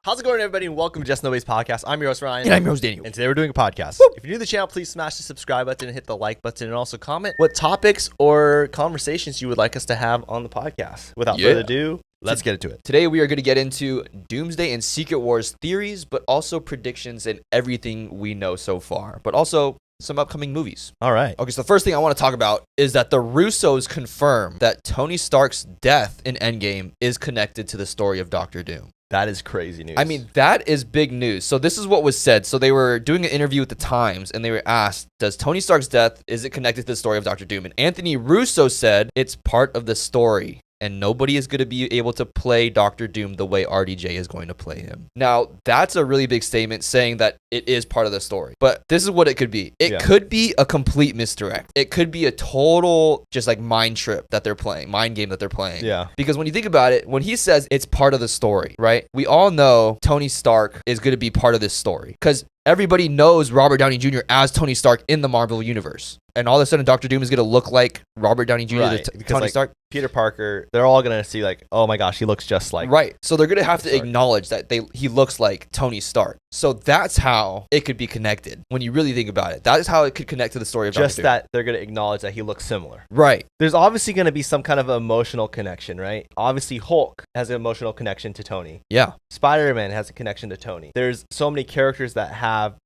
How's it going, everybody, and welcome to Just No Ways Podcast. I'm your host, Ryan. And I'm your host, Daniel. And today we're doing a podcast. Woo! If you're new to the channel, please smash the subscribe button and hit the like button, and also comment what topics or conversations you would like us to have on the podcast. Without further ado, let's get into it. Today we are going to get into Doomsday and Secret Wars theories, but also predictions and everything we know so far, but also some upcoming movies. All right. Okay, so the first thing I want to talk about is that the Russos confirm that Tony Stark's death in Endgame is connected to the story of Doctor Doom. That is crazy news. I mean, that is big news. So this is what was said. So they were doing an interview with the Times, and they were asked, does Tony Stark's death, is it connected to the story of Doctor Doom? And Anthony Russo said, it's part of the story, and nobody is going to be able to play Doctor Doom the way RDJ is going to play him. Now, that's a really big statement saying that it is part of the story. But this is what it could be. It could be a complete misdirect. It could be a total just like mind trip that they're playing, mind game that they're playing. Yeah. Because when you think about it, when he says it's part of the story, right? We all know Tony Stark is going to be part of this story because everybody knows Robert Downey Jr. as Tony Stark in the Marvel Universe. And all of a sudden, Doctor Doom is going to look like Robert Downey Jr. Right, to because, Tony like, Stark. Peter Parker, they're all going to see like, oh my gosh, he looks just like. Right. So they're going to have to Stark. acknowledge that he looks like Tony Stark. So that's how it could be connected when you really think about it. That is how it could connect to the story of Just Doctor Doom. that they're going to acknowledge that he looks similar. Right. There's obviously going to be some kind of emotional connection, right? Obviously, Hulk has an emotional connection to Tony. Yeah. Spider-Man has a connection to Tony. There's so many characters that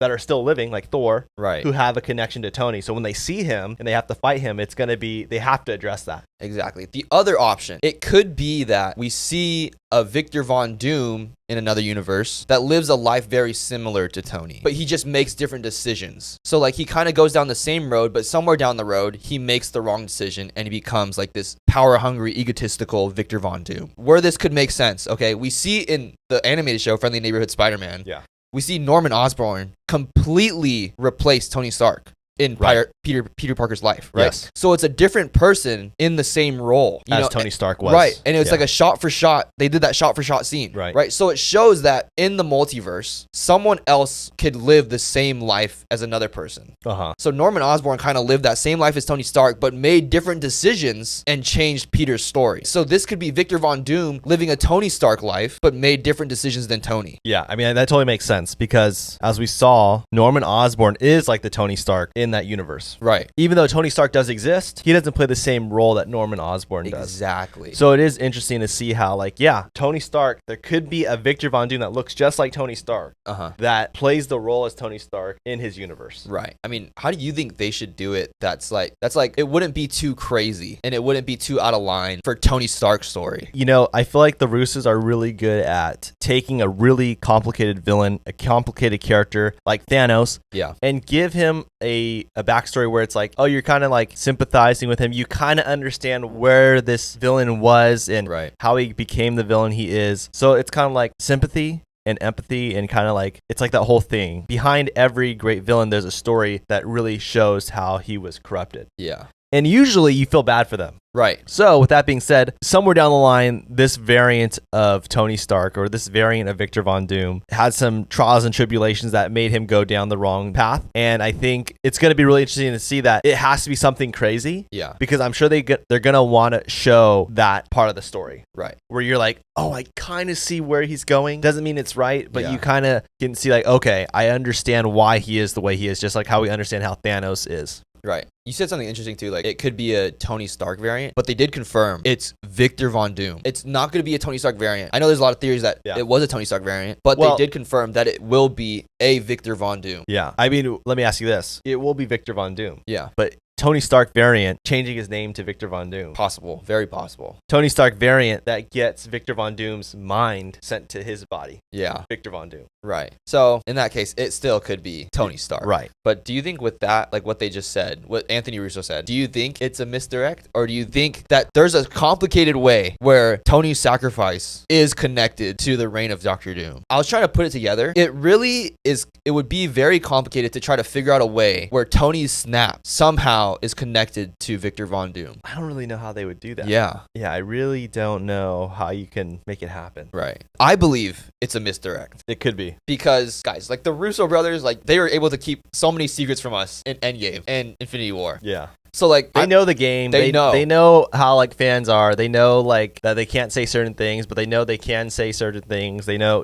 are still living, like Thor, Right. who have a connection to Tony. So when they see him and they have to fight him, it's going to be, they have to address that. Exactly. The other option, it could be that we see a Victor Von Doom in another universe that lives a life very similar to Tony, but he just makes different decisions. So like he kind of goes down the same road, but somewhere down the road, he makes the wrong decision and he becomes like this power-hungry, egotistical Victor Von Doom. Where this could make sense, okay? We see in the animated show, Friendly Neighborhood Spider-Man, we see Norman Osborn completely replace Tony Stark in Peter Parker's life, right? Yes. So it's a different person in the same role. As Tony Stark was. Right. And it's like a shot for shot. They did that shot for shot scene. Right. So it shows that in the multiverse, someone else could live the same life as another person. Uh-huh. So Norman Osborn kind of lived that same life as Tony Stark, but made different decisions and changed Peter's story. So this could be Victor Von Doom living a Tony Stark life, but made different decisions than Tony. Yeah, I mean, that totally makes sense because as we saw, Norman Osborn is like the Tony Stark in that universe. Right. Even though Tony Stark does exist, he doesn't play the same role that Norman Osborn does. Exactly. So it is interesting to see how, like, Tony Stark, there could be a Victor Von Doom that looks just like Tony Stark that plays the role as Tony Stark in his universe. Right. I mean, how do you think they should do it? That's like, it wouldn't be too crazy and it wouldn't be too out of line for Tony Stark's story. You know, I feel like the Russos are really good at taking a really complicated villain, a complicated character like Thanos, and give him a backstory where it's like, oh, you're kind of like sympathizing with him. You kind of understand where this villain was and how he became the villain he is. So it's kind of like sympathy and empathy and kind of like, it's like that whole thing. Behind every great villain, there's a story that really shows how he was corrupted. Yeah. And usually you feel bad for them. Right. So with that being said, somewhere down the line, this variant of Tony Stark or this variant of Victor Von Doom had some trials and tribulations that made him go down the wrong path. And I think it's going to be really interesting to see that it has to be something crazy. Yeah. Because I'm sure they're going to want to show that part of the story. Right. Where you're like, oh, I kind of see where he's going. Doesn't mean it's right, but you kind of can see like, okay, I understand why he is the way he is, just like how we understand how Thanos is. Right. You said something interesting too, like it could be a Tony Stark variant, but they did confirm it's Victor Von Doom. It's not going to be a Tony Stark variant. I know there's a lot of theories that it was a Tony Stark variant, but they did confirm that it will be a Victor Von Doom. Yeah. I mean, let me ask you this. It will be Victor Von Doom. Yeah. But Tony Stark variant changing his name to Victor Von Doom. Possible. Very possible. Tony Stark variant that gets Victor Von Doom's mind sent to his body. Yeah. Victor Von Doom. Right. So in that case, it still could be Tony Stark. Right. But do you think with that, like what they just said, what Anthony Russo said, do you think it's a misdirect? Or do you think that there's a complicated way where Tony's sacrifice is connected to the reign of Doctor Doom? I was trying to put it together. It really is, it would be very complicated to try to figure out a way where Tony's snap somehow is connected to Victor Von Doom. I don't really know how they would do that. Yeah. Yeah, I really don't know how you can make it happen. Right. I believe it's a misdirect. It could be. Because, guys, like the Russo brothers, like they were able to keep so many secrets from us in Endgame and Infinity War. Yeah. So like they know the game. They know how like fans are. They know like that they can't say certain things, but they know they can say certain things. They know,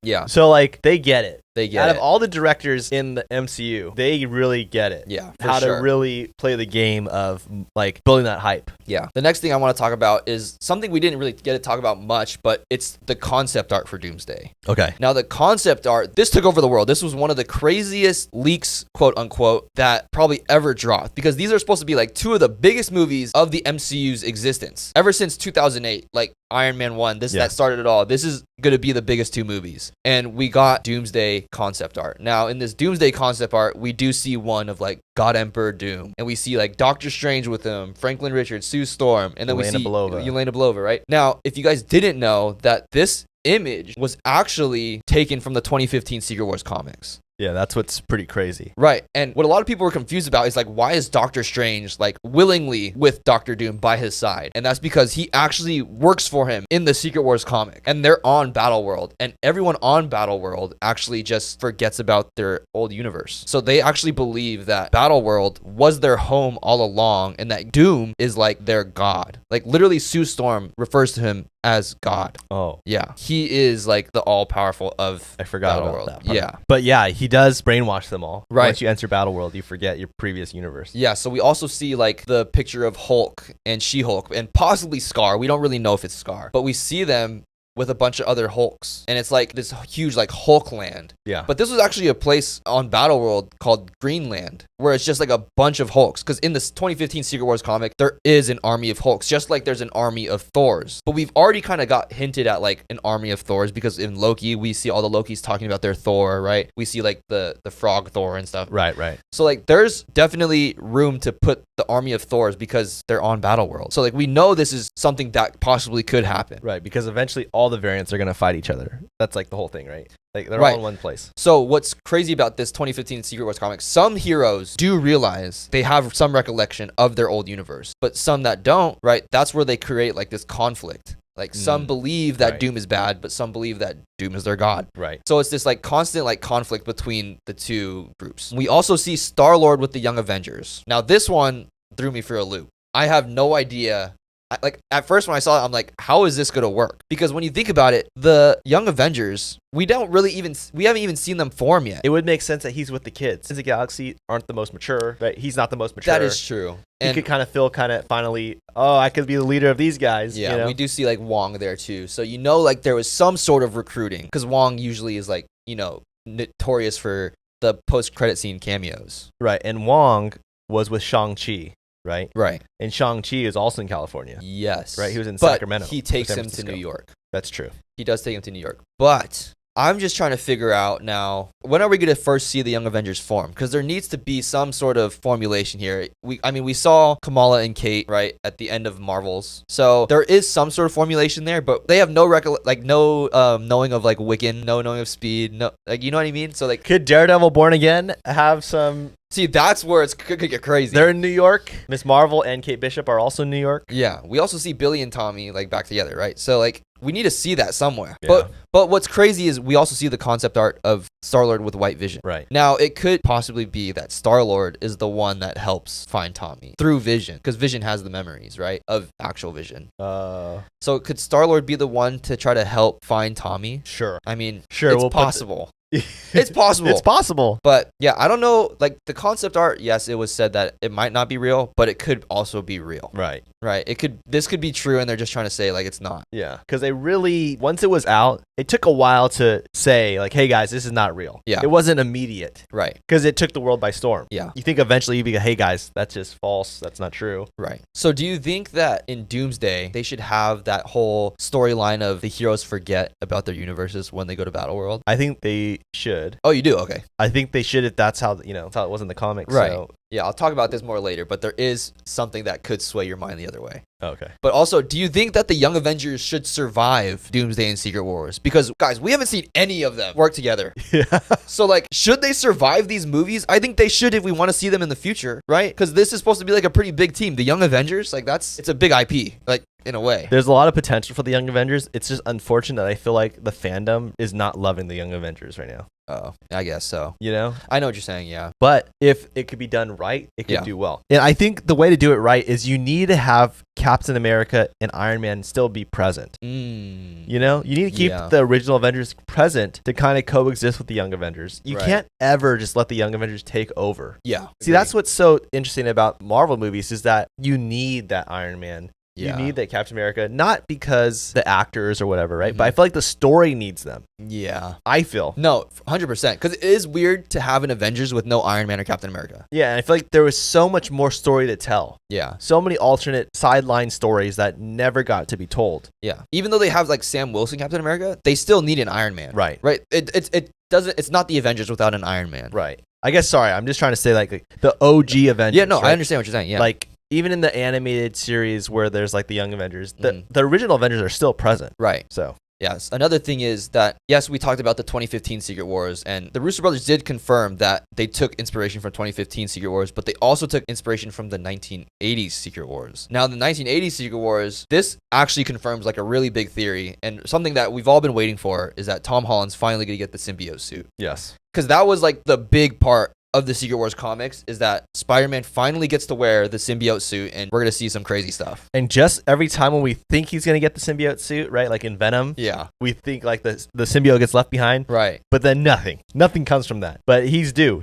Yeah. So like they get it. They get Out it. of all the directors in the MCU, they really get it. Yeah, how to really play the game of like building that hype. Yeah. The next thing I want to talk about is something we didn't really get to talk about much, but it's the concept art for Doomsday. Okay. Now, the concept art, this took over the world. This was one of the craziest leaks, quote unquote, that probably ever dropped, because these are supposed to be like two of the biggest movies of the MCU's existence ever since 2008. Like Iron Man 1, that started it all. This is going to be the biggest two movies. And we got Doomsday concept art. Now, in this Doomsday concept art, we do see one of like God Emperor Doom, and we see like Doctor Strange with him, Franklin Richards, Sue Storm, and then we see Yelena Belova, right? Now, if you guys didn't know that this image was actually taken from the 2015 Secret Wars comics. Yeah, that's what's pretty crazy. Right. And what a lot of people were confused about is like, why is Doctor Strange like willingly with Doctor Doom by his side? And that's because he actually works for him in the Secret Wars comic, and they're on Battleworld, and everyone on Battleworld actually just forgets about their old universe. So they actually believe that Battleworld was their home all along, and that Doom is like their god. Like literally Sue Storm refers to him as God. Oh. Yeah. He is like the all-powerful of I forgot Battleworld. about that part. Yeah. But yeah, he does brainwash them all. Right. Once you enter Battleworld, you forget your previous universe. Yeah, so we also see like the picture of Hulk and She-Hulk and possibly Scar. We don't really know if it's Scar, but we see them with a bunch of other Hulks, and it's like this huge like Hulk land. Yeah. But this was actually a place on Battleworld called Greenland, where it's just like a bunch of Hulks, because in this 2015 Secret Wars comic, there is an army of Hulks, just like there's an army of Thors. But we've already kind of got hinted at like an army of Thors, because in Loki, we see all the Lokis talking about their Thor, right? We see like the frog Thor and stuff. Right. So like there's definitely room to put the army of Thors because they're on Battleworld. So like we know this is something that possibly could happen. Right, because eventually all the variants are going to fight each other. That's like the whole thing, right? Like they're Right. all in one place. So what's crazy about this 2015 Secret Wars comic, some heroes do realize they have some recollection of their old universe, but some that don't, right? That's where they create like this conflict. Like some believe that Doom is bad, but some believe that Doom is their god. Right. So it's this like constant like conflict between the two groups. We also see Star-Lord with the Young Avengers. Now this one threw me for a loop. I have no idea. Like at first when I saw it, I'm like, how is this going to work? Because when you think about it, the Young Avengers, we haven't even seen them form yet. It would make sense that he's with the kids. Since the Galaxy aren't the most mature, right? He's not the most mature. That is true. He could kind of feel finally, oh, I could be the leader of these guys. Yeah, you know? we do see like Wong there too. So like there was some sort of recruiting, because Wong usually is like, notorious for the post-credit scene cameos. Right, and Wong was with Shang-Chi. Right? Right. And Shang-Chi is also in California. Yes. Right? He was in but Sacramento. He takes San him to Francisco. New York. That's true. He does take him to New York. But I'm just trying to figure out now, when are we going to first see the Young Avengers form? Because there needs to be some sort of formulation here. We saw Kamala and Kate, right, at the end of Marvels. So there is some sort of formulation there, but they have no knowing of like Wiccan, no knowing of Speed, no, like, you know what I mean? So like, could Daredevil Born Again have some? See, that's where it could get crazy. They're in New York. Miss Marvel and Kate Bishop are also in New York. Yeah, we also see Billy and Tommy like back together, right? So like we need to see that somewhere. Yeah. But what's crazy is we also see the concept art of Star-Lord with White Vision. Right. Now, it could possibly be that Star-Lord is the one that helps find Tommy through Vision, because Vision has the memories, right, of actual Vision. So could Star-Lord be the one to try to help find Tommy? Sure. I mean, sure, it's possible. It's possible. It's possible. But yeah, I don't know. Like the concept art, yes, it was said that it might not be real, but it could also be real. Right. Right. This could be true, and they're just trying to say like it's not. Yeah. Because they really, once it was out, it took a while to say like, hey guys, this is not real. Yeah. It wasn't immediate. Right. Because it took the world by storm. Yeah. You think eventually you'd be like, hey guys, that's just false. That's not true. Right. So do you think that in Doomsday, they should have that whole storyline of the heroes forget about their universes when they go to Battleworld? I think they should. Oh, you do? Okay. I think they should if that's how, that's how it was in the comics. Right. So. Yeah, I'll talk about this more later, but there is something that could sway your mind the other way. Okay. But also, do you think that the Young Avengers should survive Doomsday and Secret Wars? Because, guys, we haven't seen any of them work together. Yeah. So, like, should they survive these movies? I think they should if we want to see them in the future, right? Because this is supposed to be, like, a pretty big team. The Young Avengers, like, it's a big IP. Like, in a way. There's a lot of potential for the Young Avengers. It's just unfortunate that I feel like the fandom is not loving the Young Avengers right now. Oh, I guess so. You know? I know what you're saying, yeah. But if it could be done right, it could Yeah. do well. And I think the way to do it right is you need to have Captain America and Iron Man still be present. You know? You need to keep the original Avengers present to kind of coexist with the Young Avengers. You can't ever just let the Young Avengers take over. Yeah. See, that's what's so interesting about Marvel movies is that you need that Iron Man. You need that Captain America, not because the actors or whatever, right? But I feel like the story needs them. Yeah. I feel. No, 100%. Because it is weird to have an Avengers with no Iron Man or Captain America. Yeah, and I feel like there was so much more story to tell. Yeah. So many alternate sideline stories that never got to be told. Yeah. Even though they have like Sam Wilson, Captain America, they still need an Iron Man. Right. Right. It's not the Avengers without an Iron Man. Right. I guess, sorry, I'm just trying to say like the OG Avengers. Yeah, no, right? I understand what you're saying. Yeah. Like, even in the animated series where there's like the Young Avengers, the original Avengers are still present. Right. So. Yes. Another thing is that, yes, we talked about the 2015 Secret Wars, and the Russo brothers did confirm that they took inspiration from 2015 Secret Wars, but they also took inspiration from the 1980s Secret Wars. Now, the 1980s Secret Wars, this actually confirms like a really big theory, and something that we've all been waiting for is that Tom Holland's finally going to get the symbiote suit. Yes. Because that was like the big part of the Secret Wars comics, is that Spider-Man finally gets to wear the symbiote suit, and we're going to see some crazy stuff. And just every time when we think he's going to get the symbiote suit, right, like in Venom, we think like the symbiote gets left behind. Right. But then nothing comes from that. But he's due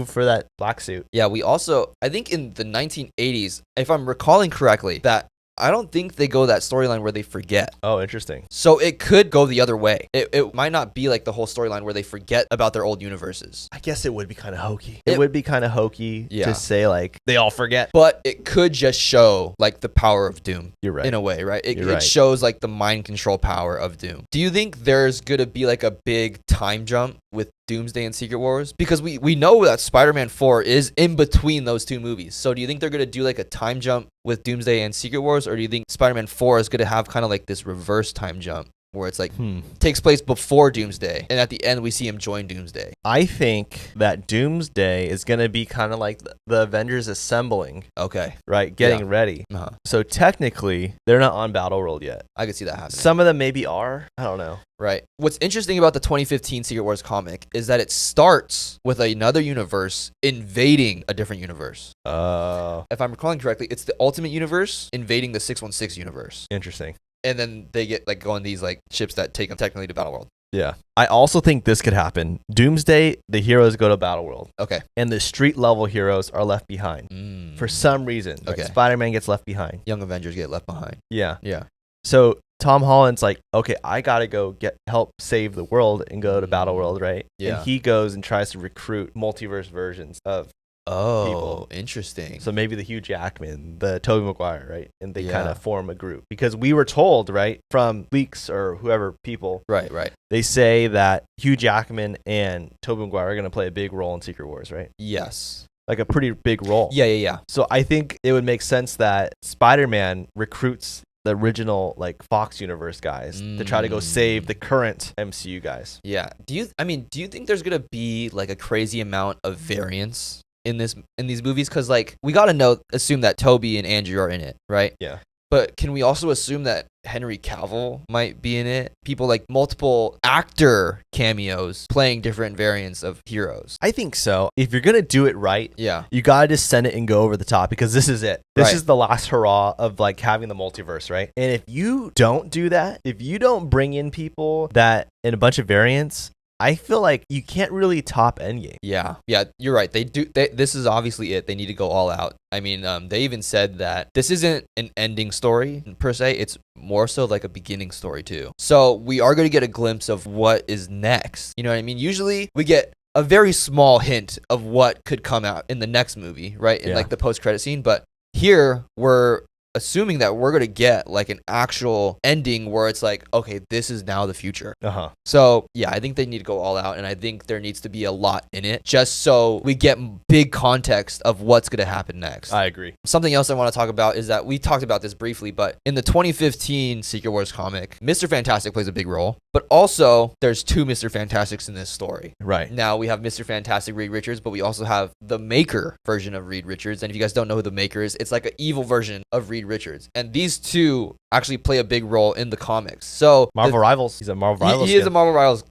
for that black suit. Yeah, we also, I think in the 1980s, if I'm recalling correctly, that I don't think they go that storyline where they forget. Oh, interesting. So it could go the other way. It might not be like the whole storyline where they forget about their old universes. I guess it would be kind of hokey. It would be kind of hokey to say like they all forget. But it could just show like the power of Doom. You're right. In a way, right? It shows like the mind control power of Doom. Do you think there's going to be like a big time jump with Doomsday and Secret Wars? Because we know that Spider-Man 4 is in between those two movies. So do you think they're going to do like a time jump with Doomsday and Secret Wars? Or do you think Spider-Man 4 is going to have kind of like this reverse time jump where it's like takes place before Doomsday, and at the end we see him join Doomsday? I think that Doomsday is going to be kind of like the Avengers assembling. Okay. Right? Getting ready. So technically, they're not on Battleworld yet. I could see that happening. Some of them maybe are. I don't know. Right. What's interesting about the 2015 Secret Wars comic is that it starts with another universe invading a different universe. If I'm recalling correctly, it's the Ultimate Universe invading the 616 universe. Interesting. And then they get like go on these like ships that take them technically to Battleworld. Yeah. I also think this could happen. Doomsday, the heroes go to Battleworld. Okay. And the street level heroes are left behind. For some reason. Okay. Like Spider-Man gets left behind. Young Avengers get left behind. Yeah. Yeah. So Tom Holland's like, okay, I gotta go help save the world and go to Battleworld, right? Yeah. And he goes and tries to recruit multiverse versions of people. Interesting. So maybe the Hugh Jackman, the Tobey Maguire, right? And they kind of form a group. Because we were told, right, from leaks or whoever people, right, they say that Hugh Jackman and Tobey Maguire are going to play a big role in Secret Wars, right? Yes. Like a pretty big role. Yeah. So I think it would make sense that Spider-Man recruits the original like Fox universe guys to try to go save the current MCU guys. Yeah. Do you think there's going to be like a crazy amount of variance in these movies? Because like we gotta assume that Toby and Andrew are in it, right? Yeah. But can we also assume that Henry Cavill might be in it? People like multiple actor cameos playing different variants of heroes. I think so. If you're gonna do it right, you gotta just send it and go over the top, because this is it. This is the last hurrah of like having the multiverse, right? And if you don't do that, if you don't bring in people that in a bunch of variants, I feel like you can't really top Endgame. Yeah, you're right. This is obviously it. They need to go all out. I mean, they even said that this isn't an ending story per se. It's more so like a beginning story too. So we are going to get a glimpse of what is next. You know what I mean? Usually we get a very small hint of what could come out in the next movie, right? In like the post-credit scene. But here we're assuming that we're going to get like an actual ending where it's like, okay, this is now the future. So yeah, I think they need to go all out, and I think there needs to be a lot in it just so we get big context of what's going to happen next. I agree. Something else I want to talk about is that we talked about this briefly, but in the 2015 Secret Wars comic, Mr. Fantastic plays a big role. But also, there's two Mr. Fantastics in this story. Right. Now we have Mr. Fantastic Reed Richards, but we also have the Maker version of Reed Richards. And if you guys don't know who the Maker is, it's like an evil version of Reed Richards. And these two actually play a big role in the comics. So Marvel Rivals. He's a Marvel Rivals. He is a Marvel Rivals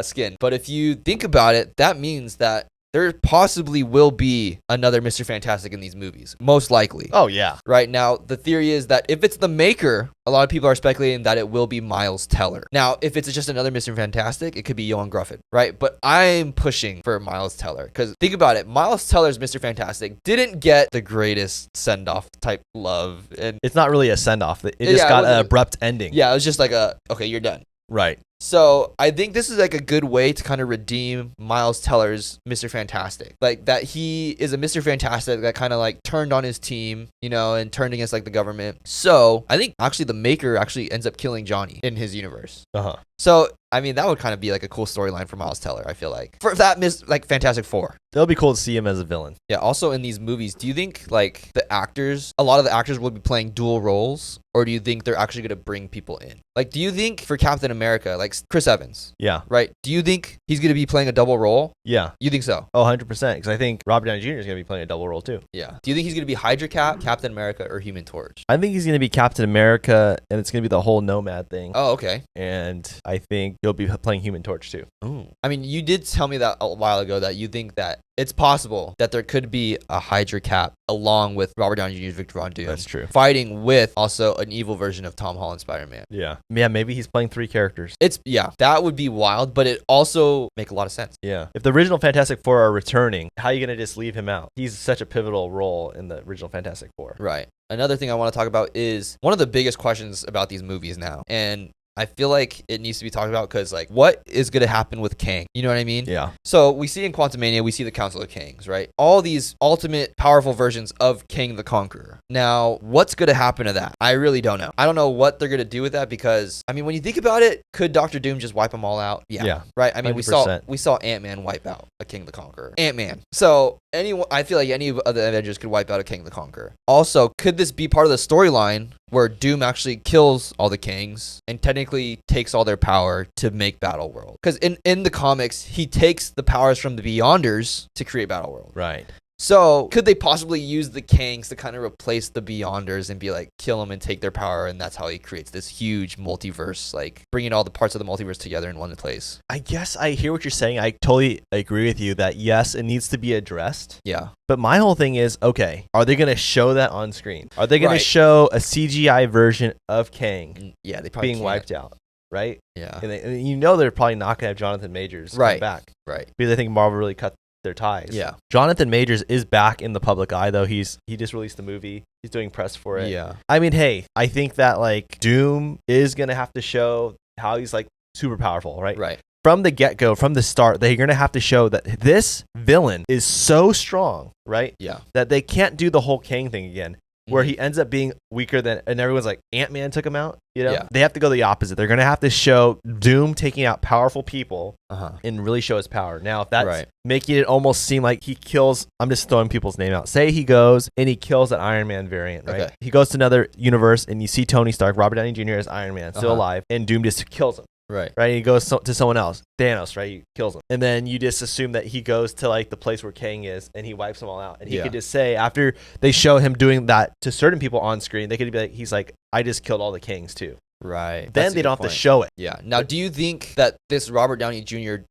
skin. But if you think about it, that means that there possibly will be another Mr. Fantastic in these movies. Most likely. Oh, yeah. Right now, the theory is that if it's the Maker, a lot of people are speculating that it will be Miles Teller. Now, if it's just another Mr. Fantastic, it could be Johan Gruffin, right? But I'm pushing for Miles Teller because think about it. Miles Teller's Mr. Fantastic didn't get the greatest send-off type love. And it's not really a send-off. It just got an abrupt ending. Yeah, it was just like okay, you're done. Right. So I think this is like a good way to kind of redeem Miles Teller's Mr. Fantastic. Like that he is a Mr. Fantastic that kind of like turned on his team, and turned against like the government. So I think actually the Maker actually ends up killing Johnny in his universe. Uh-huh. So, I mean, that would kind of be like a cool storyline for Miles Teller, I feel like. For that Fantastic Four. It'll be cool to see him as a villain. Yeah, also in these movies, do you think like a lot of the actors will be playing dual roles? Or do you think they're actually going to bring people in? Like, do you think for Captain America, like Chris Evans? Yeah. Right? Do you think he's going to be playing a double role? Yeah. You think so? Oh, 100%. Because I think Robert Downey Jr. is going to be playing a double role too. Yeah. Do you think he's going to be Hydra Cap, Captain America, or Human Torch? I think he's going to be Captain America, and it's going to be the whole Nomad thing. Oh, okay. And I think he'll be playing Human Torch too. Ooh. I mean, you did tell me that a while ago that you think that it's possible that there could be a Hydra Cap along with Robert Downey Jr.'s Victor Von Doom. That's true. Fighting with also an evil version of Tom Holland Spider-Man. Yeah. Yeah, maybe he's playing 3 characters. That would be wild, but it also make a lot of sense. Yeah. If the original Fantastic Four are returning, how are you going to just leave him out? He's such a pivotal role in the original Fantastic Four. Right. Another thing I want to talk about is one of the biggest questions about these movies now. And I feel like it needs to be talked about because, like, what is going to happen with Kang? You know what I mean? Yeah. So we see in Quantumania, we see the Council of Kangs, right? All these ultimate powerful versions of Kang the Conqueror. Now, what's going to happen to that? I really don't know. I don't know what they're going to do with that because, I mean, when you think about it, could Doctor Doom just wipe them all out? Yeah. Right? I mean, 100%. we saw Ant-Man wipe out a King the Conqueror. Ant-Man. So I feel like any of the Avengers could wipe out a King the Conqueror. Also, could this be part of the storyline where Doom actually kills all the Kangs and technically takes all their power to make Battleworld? Because in the comics, he takes the powers from the Beyonders to create Battleworld. Right. So could they possibly use the Kangs to kind of replace the Beyonders and be like, kill them and take their power? And that's how he creates this huge multiverse, like bringing all the parts of the multiverse together in one place. I guess I hear what you're saying. I totally agree with you that yes, it needs to be addressed. Yeah. But my whole thing is, okay, are they going to show that on screen? Are they going to show a CGI version of Kang they probably being wiped out? Right? Yeah. And they're probably not going to have Jonathan Majors come back. Right. Because I think Marvel really cut their ties. Yeah. Jonathan Majors is back in the public eye though. He just released the movie. He's doing press for it. Yeah. I mean, hey, I think that like Doom is going to have to show how he's like super powerful, right? Right. From the get-go, from the start, they're going to have to show that this villain is so strong, right? Yeah. That they can't do the whole Kang thing again. Where he ends up being weaker than, and everyone's like, Ant-Man took him out. Yeah. They have to go the opposite. They're going to have to show Doom taking out powerful people and really show his power. Now, if that's making it almost seem like he kills, I'm just throwing people's name out. Say he goes and he kills that Iron Man variant, right? Okay. He goes to another universe and you see Tony Stark, Robert Downey Jr. as Iron Man, still alive, and Doom just kills him. Right. Right. He goes to someone else, Thanos, right? He kills him. And then you just assume that he goes to like the place where Kang is and he wipes them all out. And he could just say, after they show him doing that to certain people on screen, they could be like, he's like, I just killed all the Kangs too. Right. Then they don't have to show it. Yeah. Now, do you think that this Robert Downey Jr.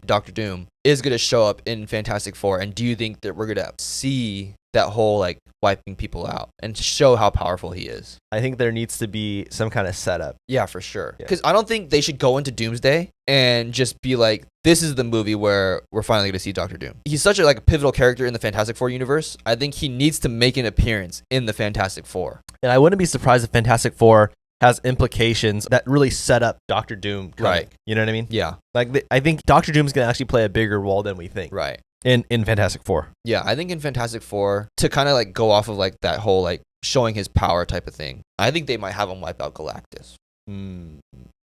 Doctor Doom is going to show up in Fantastic Four? And do you think that we're going to see that whole like wiping people out and to show how powerful he is? I think there needs to be some kind of setup. Yeah, for sure. Because I don't think they should go into Doomsday and just be like, this is the movie where we're finally going to see Doctor Doom. He's such a pivotal character in the Fantastic Four universe. I think he needs to make an appearance in the Fantastic Four. And I wouldn't be surprised if Fantastic Four has implications that really set up Doctor Doom coming. Right. You know what I mean? Yeah. I think Doctor Doom's going to actually play a bigger role than we think. Right. In Fantastic Four. Yeah, I think in Fantastic Four, to kind of go off of that whole showing his power type of thing, I think they might have him wipe out Galactus.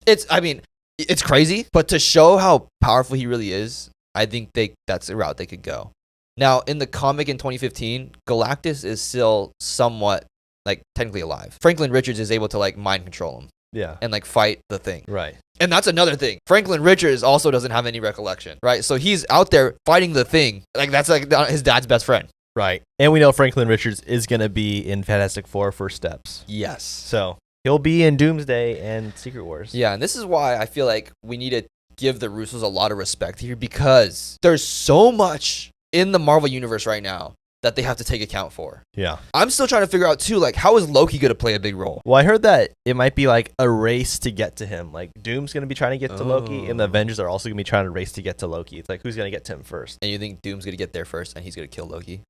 It's crazy, but to show how powerful he really is, I think that's a route they could go. Now, in the comic in 2015, Galactus is still somewhat technically alive. Franklin Richards is able to mind control him. Yeah. and like fight the thing. Right. And that's another thing. Franklin Richards also doesn't have any recollection, right? So he's out there fighting the thing. Like that's like his dad's best friend. Right. And we know Franklin Richards is going to be in Fantastic Four First Steps. Yes. So he'll be in Doomsday and Secret Wars. Yeah, and this is why I feel like we need to give the Russos a lot of respect here, because there's so much in the Marvel universe right now that they have to take account for. Yeah. I'm still trying to figure out too, like, how is Loki going to play a big role? Well, I heard that it might be like a race to get to him. Like Doom's going to be trying to get to Loki, and the Avengers are also going to be trying to race to get to Loki. It's like, who's going to get to him first? And you think Doom's going to get there first and he's going to kill Loki?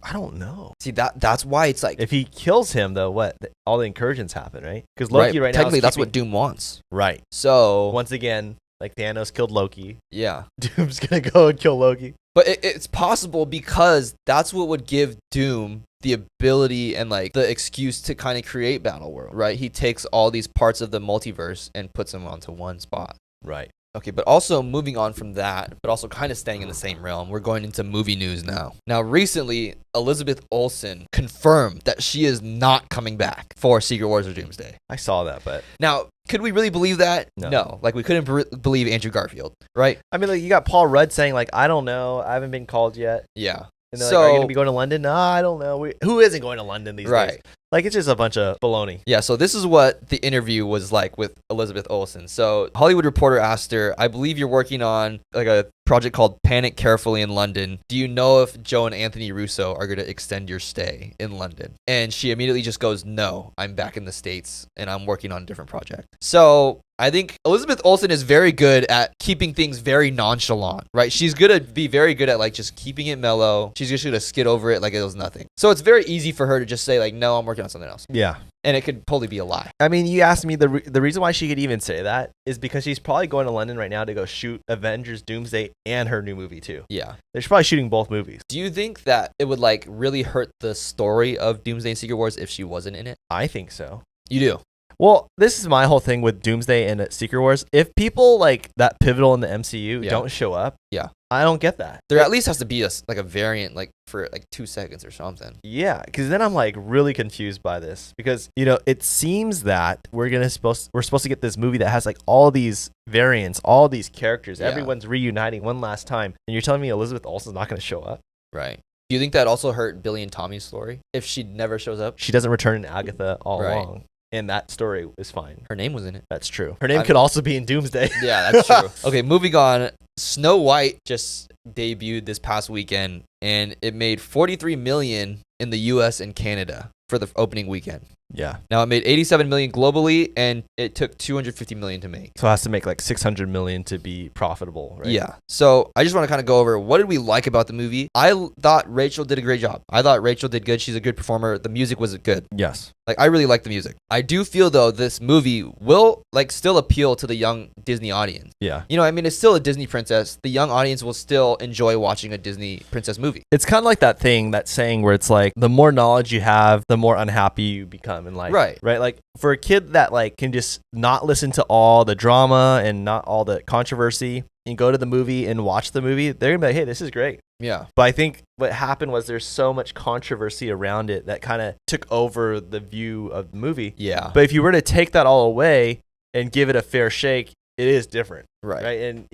I don't know. See, that's why it's like, If he kills him, though, what? All the incursions happen, right? Because Loki right now technically is that's what Doom wants. Right. So Once again, like Thanos killed Loki. yeah. Doom's going to go and kill Loki. But it's possible, because that's what would give Doom the ability and like the excuse to kind of create Battle World, right? He takes all these parts of the multiverse and puts them onto one spot. Right. Okay, but also moving on from that, but also kind of staying in the same realm, we're going into movie news now. Now, recently, Elizabeth Olsen confirmed that she is not coming back for Secret Wars or Doomsday. I saw that, but Now, could we really believe that? No. Like, we couldn't believe Andrew Garfield, right? I mean, like you got Paul Rudd saying like, I don't know, I haven't been called yet. Yeah. And they're like, are you going to be going to London? No, I don't know. Who isn't going to London these days? Like, it's just a bunch of baloney. Yeah, so this is what the interview was like with Elizabeth Olsen. So Hollywood Reporter asked her, I believe you're working on like a project called Panic Carefully in London. Do you know if Joe and Anthony Russo are going to extend your stay in London? And she immediately just goes, no, I'm back in the States and I'm working on a different project. So I think Elizabeth Olsen is very good at keeping things very nonchalant, right? She's going to be very good at like just keeping it mellow. She's just going to skid over it like it was nothing. So it's very easy for her to just say like, no, I'm working on something else. Yeah. And it could totally be a lie. I mean, you asked me the reason why she could even say that is because she's probably going to London right now to go shoot Avengers Doomsday and her new movie too. Yeah. They're probably shooting both movies. Do you think that it would like really hurt the story of Doomsday and Secret Wars if she wasn't in it? I think so. You do? Well, this is my whole thing with Doomsday and Secret Wars. If people like that pivotal in the MCU don't show up, I don't get that. There at least has to be a variant like for like 2 seconds or something. Yeah, because then I'm like really confused by this because it seems that we're supposed to get this movie that has like all these variants, all these characters, everyone's reuniting one last time, and you're telling me Elizabeth Olsen's not going to show up? Right. Do you think that also hurt Billy and Tommy's story if she never shows up? She doesn't return in Agatha all along. And that story is fine. Her name was in it. That's true. Her name could also be in Doomsday. Yeah, that's true. Okay, moving on. Snow White just debuted this past weekend, and it made $43 million in the U.S. and Canada for the opening weekend. Yeah. Now it made $87 million globally, and it took $250 million to make. So it has to make like $600 million to be profitable, right? Yeah. So I just want to kind of go over what did we like about the movie. I thought Rachel did a great job. I thought Rachel did good. She's a good performer. The music was good. Yes. Like, I really like the music. I do feel, though, this movie will, like, still appeal to the young Disney audience. Yeah. You know, I mean, it's still a Disney princess. The young audience will still enjoy watching a Disney princess movie. It's kind of like that saying where it's like, the more knowledge you have, the more unhappy you become in life. Right. Right? Like, for a kid that, like, can just not listen to all the drama and not all the controversy and go to the movie and watch the movie, they're going to be like, hey, this is great. Yeah. But I think what happened was there's so much controversy around it that kind of took over the view of the movie. Yeah. But if you were to take that all away and give it a fair shake, it is different. Right. And,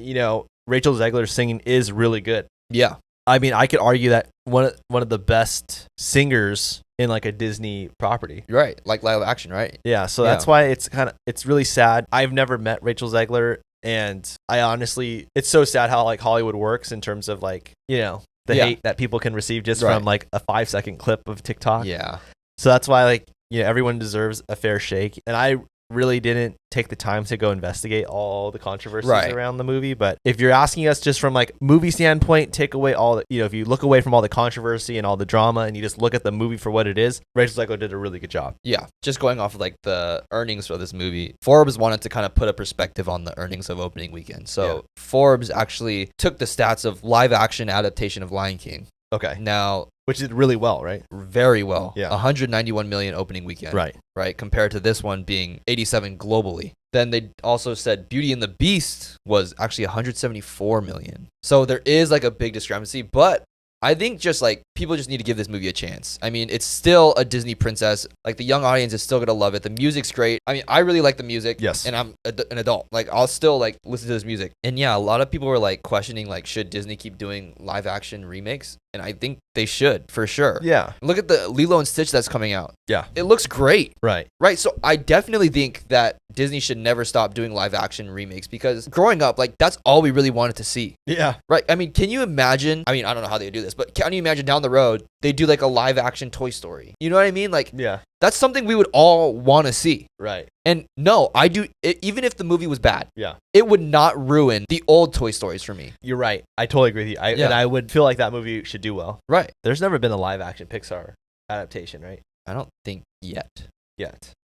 Rachel Zegler's singing is really good. Yeah. I mean, I could argue that one of the best singers in like a Disney property. Right. Like live action, right? Yeah. So that's why it's really sad. I've never met Rachel Zegler. And I honestly, it's so sad how like Hollywood works in terms of like, the hate that people can receive just from like a 5-second clip of TikTok. Yeah. So that's why like, everyone deserves a fair shake. And I really didn't take the time to go investigate all the controversies around the movie. But if you're asking us just from like movie standpoint, take away all the, if you look away from all the controversy and all the drama and you just look at the movie for what it is, Rachel Zegler did a really good job. Yeah. Just going off of like the earnings for this movie, Forbes wanted to kind of put a perspective on the earnings of opening weekend. So Forbes actually took the stats of live action adaptation of Lion King. Okay. Now, which did really well, right? Very well. Yeah. 191 million opening weekend. Right. Right. Compared to this one being 87 globally. Then they also said Beauty and the Beast was actually 174 million. So there is like a big discrepancy, but I think just like people just need to give this movie a chance. I mean, it's still a Disney princess. Like the young audience is still gonna love it. The music's great. I mean, I really like the music. Yes. And I'm an adult. Like I'll still like listen to this music. And yeah, a lot of people were like questioning like should Disney keep doing live action remakes? And I think they should for sure. Yeah. Look at the Lilo and Stitch that's coming out. Yeah. It looks great. Right. Right. So I definitely think that Disney should never stop doing live action remakes because growing up, like that's all we really wanted to see. Yeah. Right. I mean, can you imagine? I mean, I don't know how they do this, but can you imagine down the road they do like a live action Toy Story? You know what I mean? Like, yeah. That's something we would all want to see. Right. And no, I do. Even if the movie was bad, yeah, it would not ruin the old Toy Stories for me. You're right. I totally agree with you. And I would feel like that movie should do well. Right. There's never been a live action Pixar adaptation, right? I don't think yet.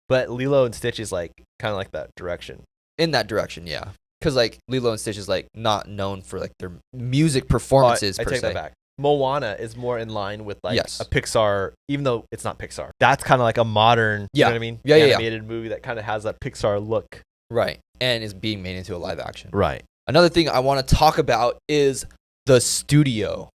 But Lilo and Stitch is like kind of like that direction. In that direction, yeah. Because like Lilo and Stitch is like not known for like their music performances per se. I take that back. Moana is more in line with like a Pixar, even though it's not Pixar. That's kind of like a modern, you know what I mean? Animated movie that kind of has that Pixar look. Right. And is being made into a live action. Right. Another thing I want to talk about is the studio.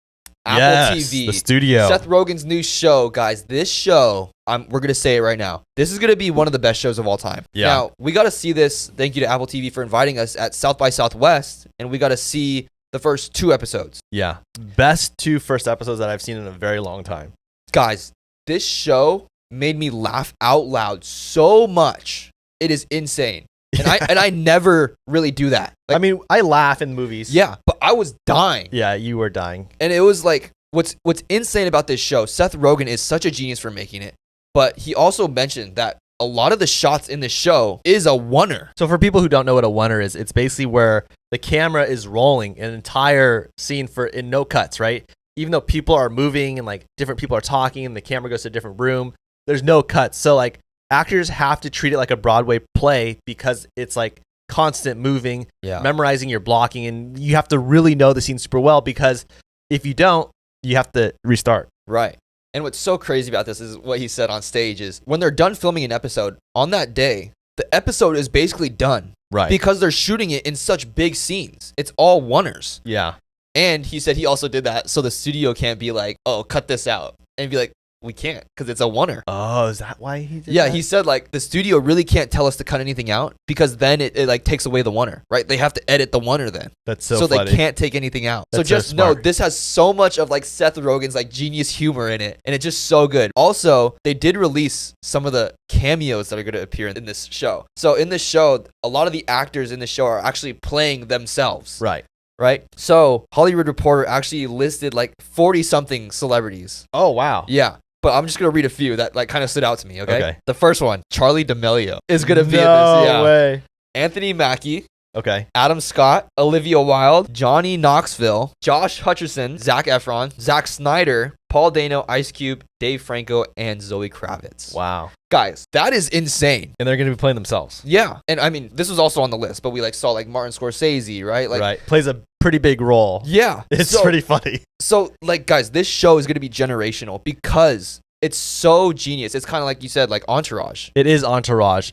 Apple TV. The studio. Seth Rogen's new show, guys. This show, we're going to say it right now. This is going to be one of the best shows of all time. Yeah. Now, we got to see this. Thank you to Apple TV for inviting us at South by Southwest. And we got to see the first 2 episodes. Yeah. Best 2 first episodes that I've seen in a very long time. Guys, this show made me laugh out loud so much. It is insane. And I never really do that. Like, I mean, I laugh in movies. Yeah, but I was dying. Yeah, you were dying. And it was like, what's insane about this show, Seth Rogen is such a genius for making it. But he also mentioned that a lot of the shots in this show is a oneer. So for people who don't know what a oneer is, it's basically where the camera is rolling an entire scene in no cuts, right? Even though people are moving and like different people are talking and the camera goes to a different room, there's no cuts. So like actors have to treat it like a Broadway play because it's like constant moving, memorizing your blocking, and you have to really know the scene super well because if you don't, you have to restart. Right. And what's so crazy about this is what he said on stage is when they're done filming an episode, on that day, the episode is basically done. Right. Because they're shooting it in such big scenes. It's all oneers. Yeah. And he said he also did that so the studio can't be like, oh, cut this out. And be like, we can't because it's a oneer. Oh, is that why he did that? Yeah, he said like the studio really can't tell us to cut anything out because then it like takes away the oneer, right? They have to edit the oneer then. That's so funny. They can't take anything out. That's so just know this has so much of like Seth Rogen's like genius humor in it and it's just so good. Also, they did release some of the cameos that are going to appear in this show. So in this show, a lot of the actors in the show are actually playing themselves. Right. Right? So Hollywood Reporter actually listed like 40-something celebrities. Oh, wow. Yeah. But I'm just going to read a few that like kind of stood out to me, okay? The first one, Charlie D'Amelio is going to be in this. No way. Anthony Mackie. Okay. Adam Scott, Olivia Wilde, Johnny Knoxville, Josh Hutcherson, Zac Efron, Zack Snyder, Paul Dano, Ice Cube, Dave Franco, and Zoe Kravitz. Wow. Guys, that is insane. And they're going to be playing themselves. Yeah. And I mean, this was also on the list, but we like saw like Martin Scorsese, right? Like, right. Plays a pretty big role. Yeah. It's pretty funny. So like, guys, this show is going to be generational because it's so genius. It's kind of like you said, like Entourage. It is Entourage.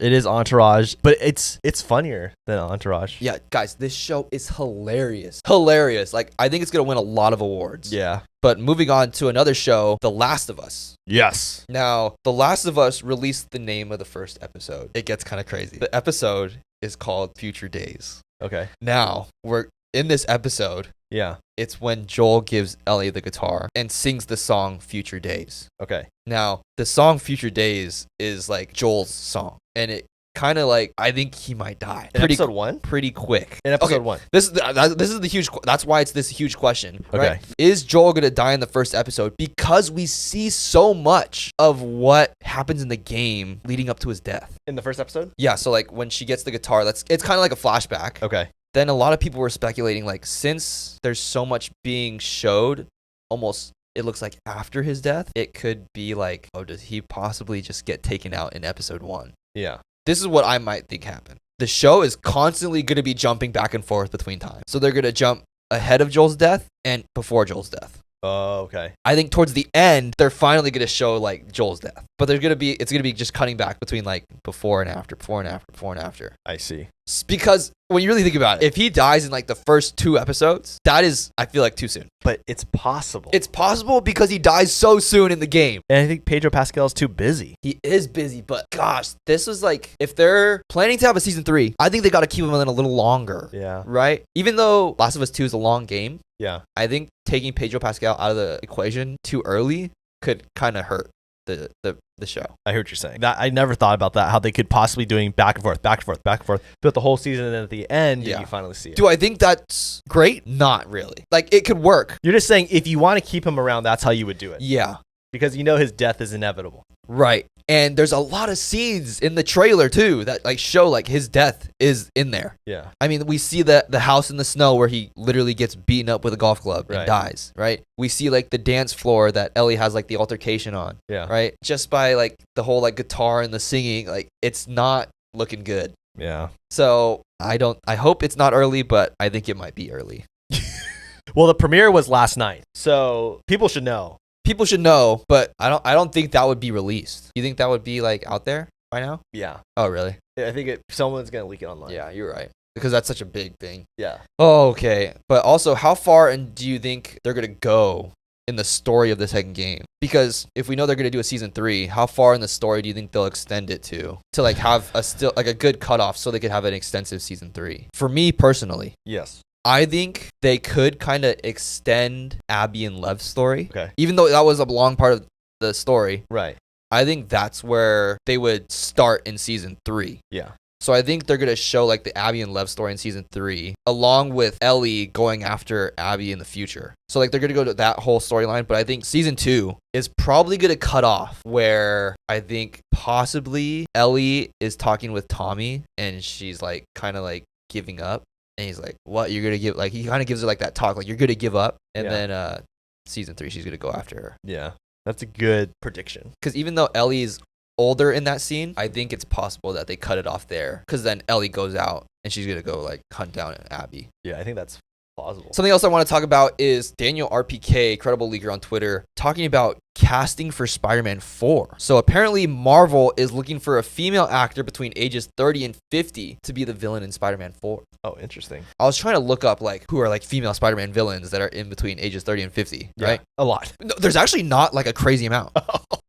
But it's funnier than Entourage. Yeah, guys, this show is hilarious. Hilarious. Like, I think it's going to win a lot of awards. Yeah. But moving on to another show, The Last of Us. Yes. Now, The Last of Us released the name of the first episode. It gets kind of crazy. The episode is called Future Days. Okay. Now, we're in this episode. Yeah. It's when Joel gives Ellie the guitar and sings the song Future Days. Okay. Now, the song Future Days is like Joel's song. And it kind of like, I think he might die. In episode 1? Pretty quick. In episode 1. This is the huge, that's why it's this huge question. Okay. Right? Is Joel going to die in the first episode? Because we see so much of what happens in the game leading up to his death. In the first episode? Yeah. So like when she gets the guitar, it's kind of like a flashback. Okay. Then a lot of people were speculating, like, since there's so much being showed, almost it looks like after his death, it could be like, oh, does he possibly just get taken out in episode 1? Yeah. This is what I might think happened. The show is constantly going to be jumping back and forth between time. So they're going to jump ahead of Joel's death and before Joel's death. Oh, okay. I think towards the end, they're finally going to show like Joel's death. But it's gonna be just cutting back between like before and after, before and after, before and after. I see. Because when you really think about it, if he dies in like the first 2 episodes, that is, I feel like, too soon. But it's possible. It's possible because he dies so soon in the game. And I think Pedro Pascal is too busy. He is busy, but gosh, this was like, if they're planning to have a season 3, I think they got to keep him in a little longer. Yeah. Right? Even though Last of Us 2 is a long game, yeah, I think taking Pedro Pascal out of the equation too early could kind of hurt the show. I hear what you're saying. That I never thought about that, how they could possibly doing back and forth, back and forth, back and forth, built the whole season, and then at the end, you finally see it. Do I think that's great? Not really. Like, it could work. You're just saying if you want to keep him around, that's how you would do it. Yeah. Because you know his death is inevitable. Right. And there's a lot of scenes in the trailer too that like show like his death is in there. Yeah. I mean, we see the house in the snow where he literally gets beaten up with a golf club and dies, right? We see like the dance floor that Ellie has like the altercation on. Yeah. Right? Just by like the whole like guitar and the singing, like it's not looking good. Yeah. So I hope it's not early, but I think it might be early. Well, the premiere was last night, so people should know. People should know, but I don't think that would be released. You think that would be like out there by now? Yeah. Oh, really? I think someone's gonna leak it online. Yeah, you're right. Because that's such a big thing. Yeah. Oh, okay. But also, how far do you think they're gonna go in the story of the second game? Because if we know they're gonna do a season 3, how far in the story do you think they'll extend it to like have a good cutoff so they could have an extensive season 3? For me personally, yes. I think they could kind of extend Abby and Lev's story. Okay. Even though that was a long part of the story. Right. I think that's where they would start in season 3. Yeah. So I think they're going to show like the Abby and Lev story in season 3, along with Ellie going after Abby in the future. So like they're going to go to that whole storyline. But I think season 2 is probably going to cut off where I think possibly Ellie is talking with Tommy and she's like kind of like giving up. And he's like, what? You're going to give, like, he kind of gives her like that talk, like, you're going to give up. And then season 3, she's going to go after her. Yeah. That's a good prediction. Because even though Ellie's older in that scene, I think it's possible that they cut it off there. Because then Ellie goes out and she's going to go, like, hunt down Abby. Yeah, I think that's plausible. Something else I want to talk about is Daniel RPK, credible leaker on Twitter, talking about casting for Spider-Man 4. So apparently Marvel is looking for a female actor between ages 30 and 50 to be the villain in Spider-Man 4. Oh, interesting. I was trying to look up like who are like female Spider-Man villains that are in between ages 30 and 50, right? A lot. No, there's actually not like a crazy amount.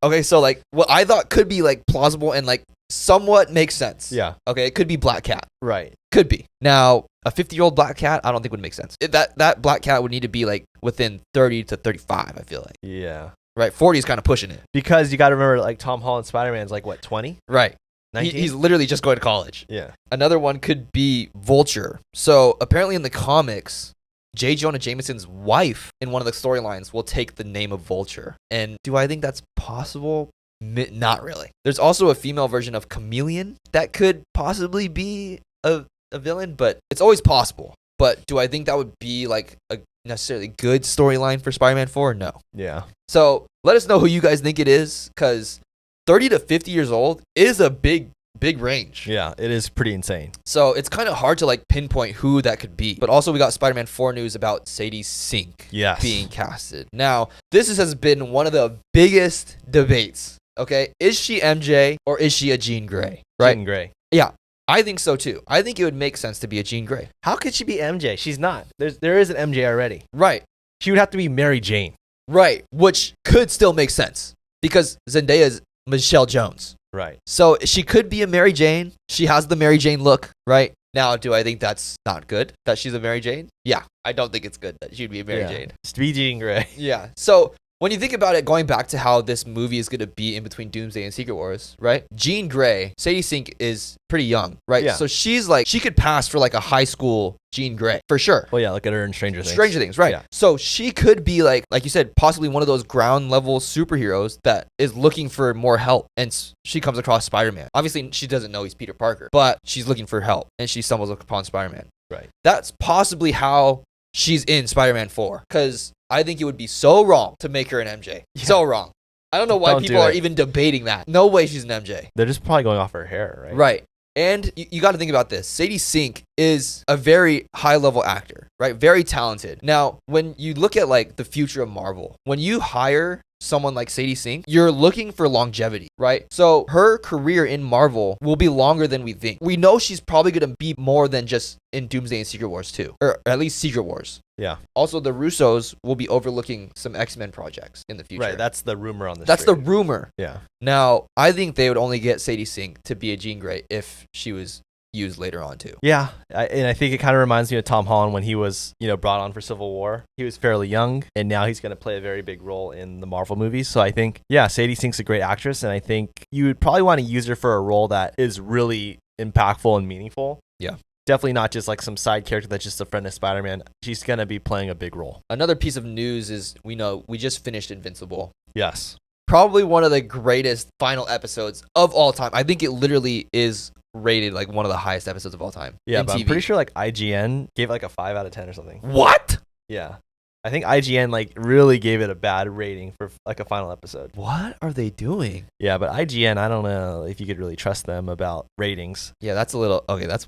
Okay, so like what I thought could be like plausible and like somewhat makes sense. Yeah. Okay, it could be Black Cat. Right. Could be. Now, a 50-year-old Black Cat, I don't think would make sense. That Black Cat would need to be like within 30 to 35, I feel like. Yeah. Right, 40 is kind of pushing it. Because you got to remember, like, Tom Holland Spider-Man's like, what, 20? Right. 19? He's literally just going to college. Yeah. Another one could be Vulture. So apparently in the comics, J. Jonah Jameson's wife in one of the storylines will take the name of Vulture. And do I think that's possible? Not really. There's also a female version of Chameleon that could possibly be a villain, but it's always possible. But do I think that would be like a necessarily good storyline for Spider-Man 4? No. Yeah. So let us know who you guys think it is, because 30 to 50 years old is a big range. Yeah, it is pretty insane. So it's kind of hard to like pinpoint who that could be. But also we got Spider-Man 4 news about Sadie Sink being casted. Now, this has been one of the biggest debates. Okay, is she MJ or is she a Jean Grey? Right? Jean Grey. Yeah. I think so too. I think it would make sense to be a Jean Grey. How could she be MJ? She's not. There is an MJ already. Right. She would have to be Mary Jane. Right. Which could still make sense because Zendaya is Michelle Jones. Right. So she could be a Mary Jane. She has the Mary Jane look, right? Now, do I think that's not good that she's a Mary Jane? Yeah. I don't think it's good that she'd be a Mary Jane. Just be Jean Grey. Yeah. So when you think about it, going back to how this movie is going to be in between Doomsday and Secret Wars, right? Jean Grey, Sadie Sink is pretty young, right? Yeah. So she's like, she could pass for like a high school Jean Grey, for sure. Well, yeah, look at her in Stranger Things. Stranger Things, right. Yeah. So she could be like you said, possibly one of those ground level superheroes that is looking for more help. And she comes across Spider-Man. Obviously, she doesn't know he's Peter Parker, but she's looking for help and she stumbles upon Spider-Man. Right. That's possibly how she's in Spider-Man 4, because I think it would be so wrong to make her an MJ. Yeah. So wrong. I don't know why people are even debating that. No way she's an MJ. They're just probably going off her hair, right? Right. And you got to think about this. Sadie Sink is a very high-level actor, right? Very talented. Now, when you look at like the future of Marvel, when you hire someone like Sadie Sink, you're looking for longevity, right? So her career in Marvel will be longer than we think. We know she's probably going to be more than just in Doomsday and Secret Wars 2, or at least Secret Wars. Yeah. Also, the Russos will be overlooking some X-Men projects in the future. Right. That's the rumor on the That's the rumor. Yeah. Now, I think they would only get Sadie Sink to be a Jean Grey if she was used later on too. Yeah, and I think it kind of reminds me of Tom Holland when he was, brought on for Civil War. He was fairly young, and now he's going to play a very big role in the Marvel movies. So I think, Sadie Sink's a great actress, and I think you would probably want to use her for a role that is really impactful and meaningful. Yeah. Definitely not just like some side character that's just a friend of Spider-Man. She's going to be playing a big role. Another piece of news is we just finished Invincible. Yes. Probably one of the greatest final episodes of all time. I think it literally is rated like one of the highest episodes of all time. Yeah, but I'm pretty sure like IGN gave like a 5 out of 10 or something. What? Yeah. I think IGN like really gave it a bad rating for like a final episode. What are they doing? Yeah, but IGN, I don't know if you could really trust them about ratings. Yeah, that's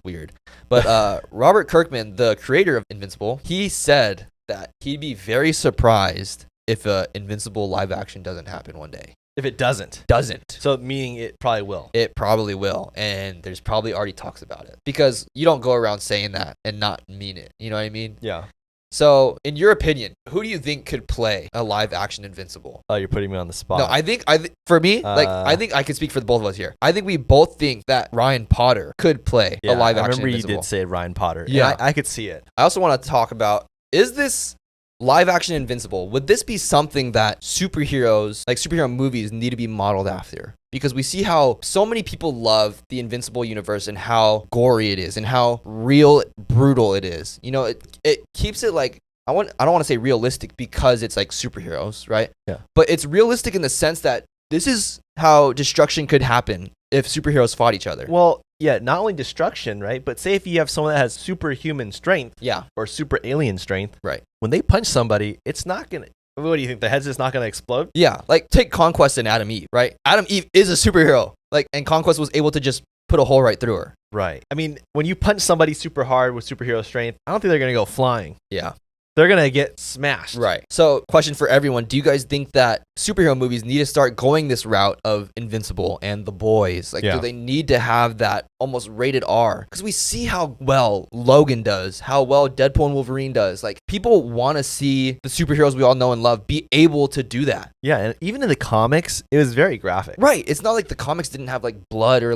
weird. But Robert Kirkman, the creator of Invincible, he said that he'd be very surprised if Invincible live action doesn't happen one day. If it doesn't. So meaning it probably will. It probably will. And there's probably already talks about it. Because you don't go around saying that and not mean it. You know what I mean? Yeah. So, in your opinion, who do you think could play a live action Invincible? Oh, you're putting me on the spot. No, I think for me, I think I can speak for the both of us here. I think we both think that Ryan Potter could play a live action Invincible. I remember you did say Ryan Potter. Yeah. I could see it. I also want to talk about, is this live action Invincible, would this be something that superhero movies need to be modeled after? Because we see how so many people love the Invincible universe and how gory it is and how brutal it is. It keeps it like, I don't want to say realistic because it's like superheroes, right? Yeah. But it's realistic in the sense that this is how destruction could happen if superheroes fought each other. Well, yeah, not only destruction, right? But say if you have someone that has superhuman strength, or super alien strength, right? When they punch somebody, it's not gonna. What do you think? The head's just not gonna explode? Yeah, like take Conquest and Adam Eve, right? Adam Eve is a superhero, and Conquest was able to just put a hole right through her. Right. I mean, when you punch somebody super hard with superhero strength, I don't think they're gonna go flying. Yeah. They're going to get smashed. Right. So, question for everyone. Do you guys think that superhero movies need to start going this route of Invincible and The Boys? Do they need to have that almost rated R? Because we see how well Logan does, how well Deadpool and Wolverine does. People want to see the superheroes we all know and love be able to do that. Yeah, and even in the comics, it was very graphic. Right. It's not like the comics didn't have blood or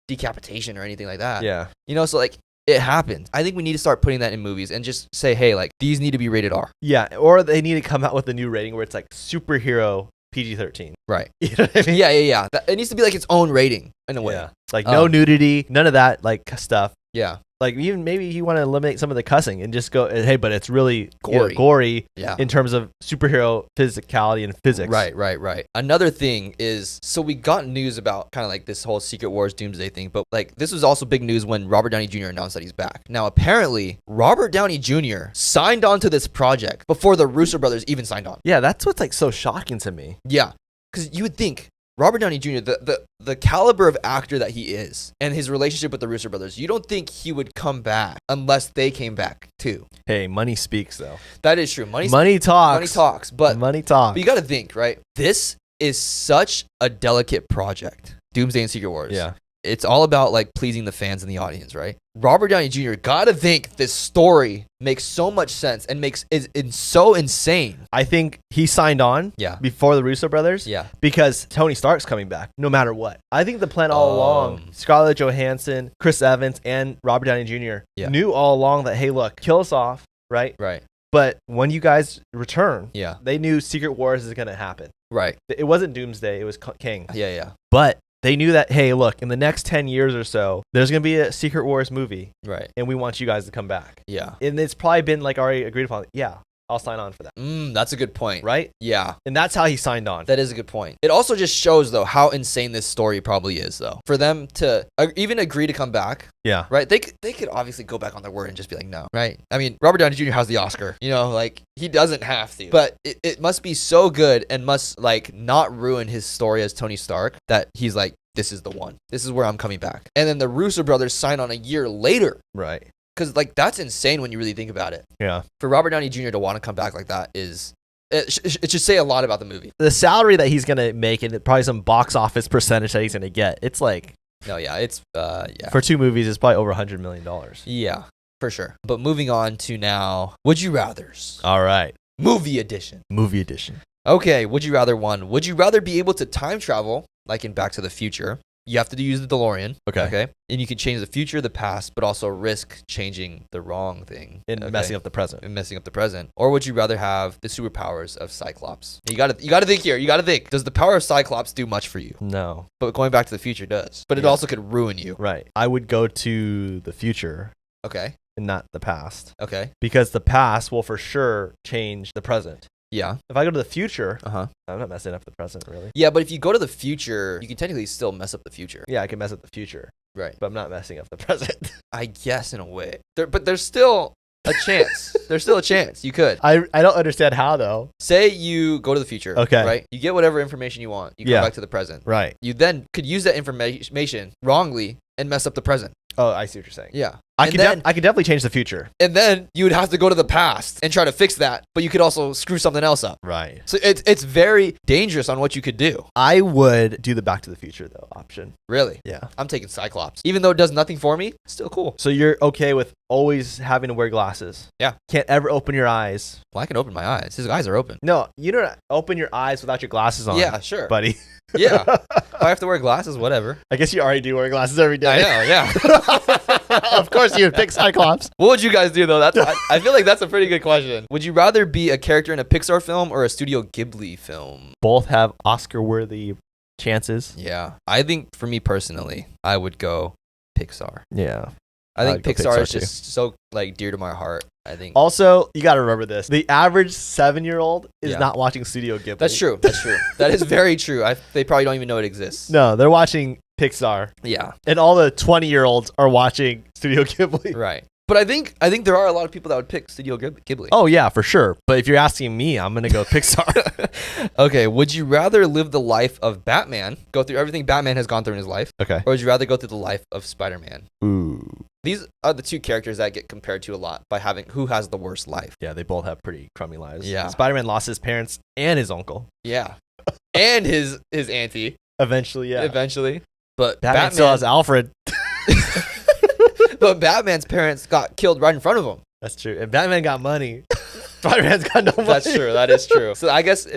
decapitation or anything like that. Yeah. So it happens. I think we need to start putting that in movies and just say, hey, these need to be rated R. Yeah, or they need to come out with a new rating where it's superhero PG-13. Right. You know what I mean? Yeah. It needs to be its own rating in a way. Yeah. No nudity, none of that stuff. Yeah. Even maybe you want to eliminate some of the cussing and just go, hey, but it's really gory in terms of superhero physicality and physics. Right. Another thing is, so we got news about kind of this whole Secret Wars Doomsday thing, but this was also big news when Robert Downey Jr. announced that he's back. Now, apparently, Robert Downey Jr. signed on to this project before the Russo brothers even signed on. Yeah, that's what's so shocking to me. Yeah, because you would think Robert Downey Jr., the caliber of actor that he is, and his relationship with the Russo brothers, you don't think he would come back unless they came back too. Hey, money speaks, though. That is true. Money talks. But you got to think, right? This is such a delicate project, Doomsday and Secret Wars. Yeah. It's all about pleasing the fans and the audience, right? Robert Downey Jr. gotta think this story makes so much sense and is so insane. I think he signed on before the Russo brothers because Tony Stark's coming back no matter what. I think the plan all along, Scarlett Johansson, Chris Evans, and Robert Downey Jr. knew all along that, hey, look, kill us off, right? Right. But when you guys return, Yeah. they knew Secret Wars is going to happen. Right. It wasn't Doomsday, it was Kang. Yeah. But they knew that, hey, look, in the next 10 years or so, there's going to be a Secret Wars movie. Right. And we want you guys to come back. Yeah. And it's probably been like already agreed upon. Yeah, I'll sign on for that. That's a good point. Right? Yeah. And that's how he signed on. That is a good point. It also just shows, though, how insane this story probably is, though. For them to even agree to come back. Yeah. Right? They could obviously go back on their word and just be like, no. Right? I mean, Robert Downey Jr. has the Oscar. He doesn't have to. But it must be so good and must, not ruin his story as Tony Stark that he's like, this is the one. This is where I'm coming back. And then the Russo brothers sign on a year later. Right. Because, that's insane when you really think about it. Yeah. For Robert Downey Jr. to want to come back like that is It should say a lot about the movie. The salary that he's gonna make and probably some box office percentage that he's gonna get. It's like No, yeah, it's yeah. for 2 movies, it's probably over $100 million. Yeah, for sure. But moving on to now, would you rather's? All right, Movie edition. movie edition. Okay, would you rather one? Would you rather be able to time travel, like in Back to the Future? You have to use the DeLorean. Okay. And you can change the future, the past, but also risk changing the wrong thing. And messing up the present. And messing up the present. Or would you rather have the superpowers of Cyclops? You gotta think here. You gotta think. Does the power of Cyclops do much for you? No. But going back to the future does. But it also could ruin you. Right. I would go to the future. Okay. And not the past. Okay. Because the past will for sure change the present. Yeah. If I go to the future, I'm not messing up the present, really. Yeah, but if you go to the future, you can technically still mess up the future. Yeah, I can mess up the future. Right. But I'm not messing up the present. I guess in a way. But there's still a chance. There's still a chance. You could. I don't understand how, though. Say you go to the future. Okay. Right? You get whatever information you want. You come back to the present. Right. You then could use that information wrongly and mess up the present. Oh, I see what you're saying. Yeah. I could definitely change the future. And then you would have to go to the past and try to fix that, but you could also screw something else up. Right. So it's very dangerous on what you could do. I would do the Back to the Future, though, option. Really? Yeah. I'm taking Cyclops. Even though it does nothing for me, still cool. So you're okay with always having to wear glasses? Yeah. Can't ever open your eyes? Well, I can open my eyes. His eyes are open. No, you don't open your eyes without your glasses on. Yeah, sure. Buddy. Yeah. If I have to wear glasses, whatever. I guess you already do wear glasses every day. I know, yeah. Of course you would pick Cyclops. What would you guys do, though? I feel like that's a pretty good question. Would you rather be a character in a Pixar film or a Studio Ghibli film? Both have Oscar-worthy chances. Yeah. I think, for me personally, I would go Pixar. Yeah. I think Pixar is too. just so like dear to my heart. I think. Also, you got to remember this. The average 7-year-old is not watching Studio Ghibli. That's true. That's true. That is very true. They probably don't even know it exists. No, they're watching Pixar. Yeah. And all the 20-year-olds are watching Studio Ghibli. Right. But I think there are a lot of people that would pick Studio Ghibli. Oh, yeah, for sure. But if you're asking me, I'm going to go Pixar. Okay. Would you rather live the life of Batman, go through everything Batman has gone through in his life? Okay. Or would you rather go through the life of Spider-Man? Ooh. These are the two characters that get compared to a lot by having who has the worst life. Yeah, they both have pretty crummy lives. Yeah. Spider-Man lost his parents and his uncle. Yeah. And his auntie. Eventually, yeah. Eventually. But Batman still has Alfred. But Batman's parents got killed right in front of him. That's true. And Batman got money. Spider-Man's got no money. That's true. That is true. So I guess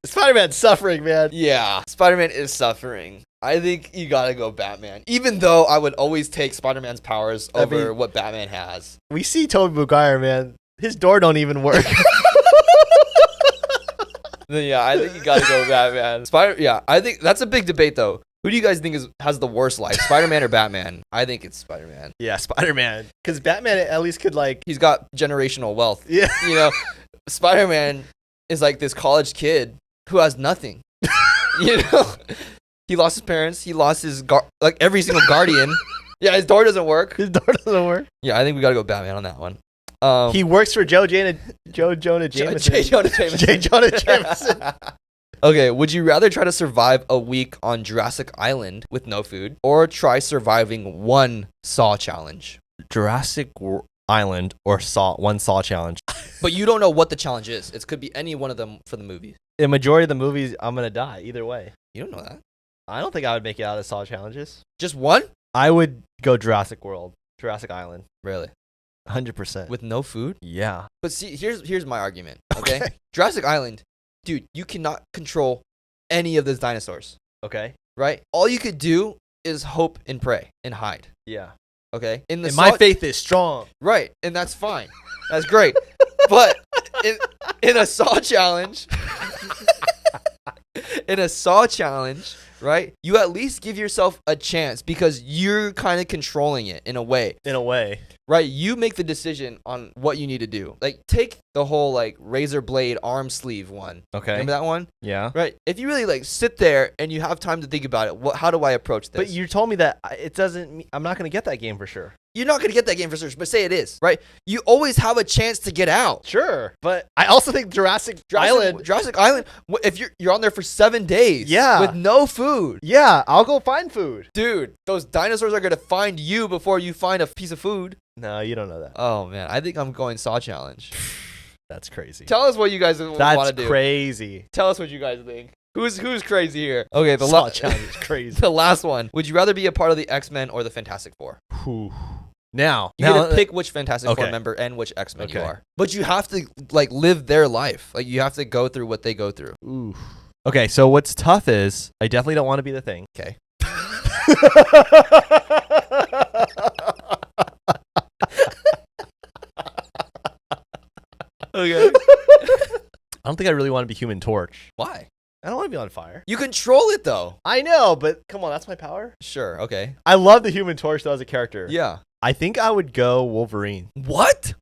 Spider-Man's suffering, man. Yeah. Spider-Man is suffering. I think you gotta go Batman. Even though I would always take Spider-Man's powers over what Batman has. We see Tobey Maguire, man. His door don't even work. Yeah, I think you gotta go Batman. I think that's a big debate though. Who do you guys think has the worst life, Spider-Man or Batman? I think it's Spider-Man. Yeah, Spider-Man. Because Batman at least could he's got generational wealth. Yeah. You know, Spider-Man is like this college kid who has nothing. You know, he lost his parents. He lost his every single guardian. Yeah, his door doesn't work. His door doesn't work. Yeah, I think we gotta go Batman on that one. He works for Joe Jonah Jameson. J. Jonah Jameson. J. Jonah Jameson. Okay, would you rather try to survive a week on Jurassic Island with no food or try surviving one Saw challenge? Jurassic Island or one Saw challenge. But you don't know what the challenge is. It could be any one of them for the movie. In majority of the movies, I'm going to die either way. You don't know that. I don't think I would make it out of Saw challenges. Just one? I would go Jurassic Island. Really? 100%. With no food? Yeah. But see, here's my argument, okay? Jurassic Island, dude, you cannot control any of those dinosaurs. Okay. Right? All you could do is hope and pray and hide. Yeah. Okay? And my faith is strong. Right. And that's fine. That's great. But in a Saw challenge, right? You at least give yourself a chance because you're kind of controlling it in a way. Right? You make the decision on what you need to do. Like, take the whole, razor blade arm sleeve one. Okay. Remember that one? Yeah. Right? If you really, sit there and you have time to think about it, how do I approach this? But you told me that I'm not going to get that game for sure. You're not going to get that game for sure, but say it is, right? You always have a chance to get out. Sure. But I also think Jurassic Island, if you're on there for 7 days. Yeah. With no food. Yeah, I'll go find food. Dude, those dinosaurs are going to find you before you find a piece of food. No, you don't know that. Oh, man. I think I'm going Saw challenge. That's crazy. Tell us what you guys want to do. That's crazy. Tell us what you guys think. Who's crazy here? Okay, the last challenge is crazy. The last one. Would you rather be a part of the X-Men or the Fantastic Four? Now you get to pick which Fantastic Four member and which X-Men you are. But you have to like live their life. Like you have to go through what they go through. Ooh. Okay, so what's tough is I definitely don't want to be the Thing. Okay. Okay. I don't think I really want to be Human Torch. Why? I don't want to be on fire. You control it though. I know, but come on, that's my power. Sure, okay. I love the Human Torch though as a character. Yeah. I think I would go Wolverine. What?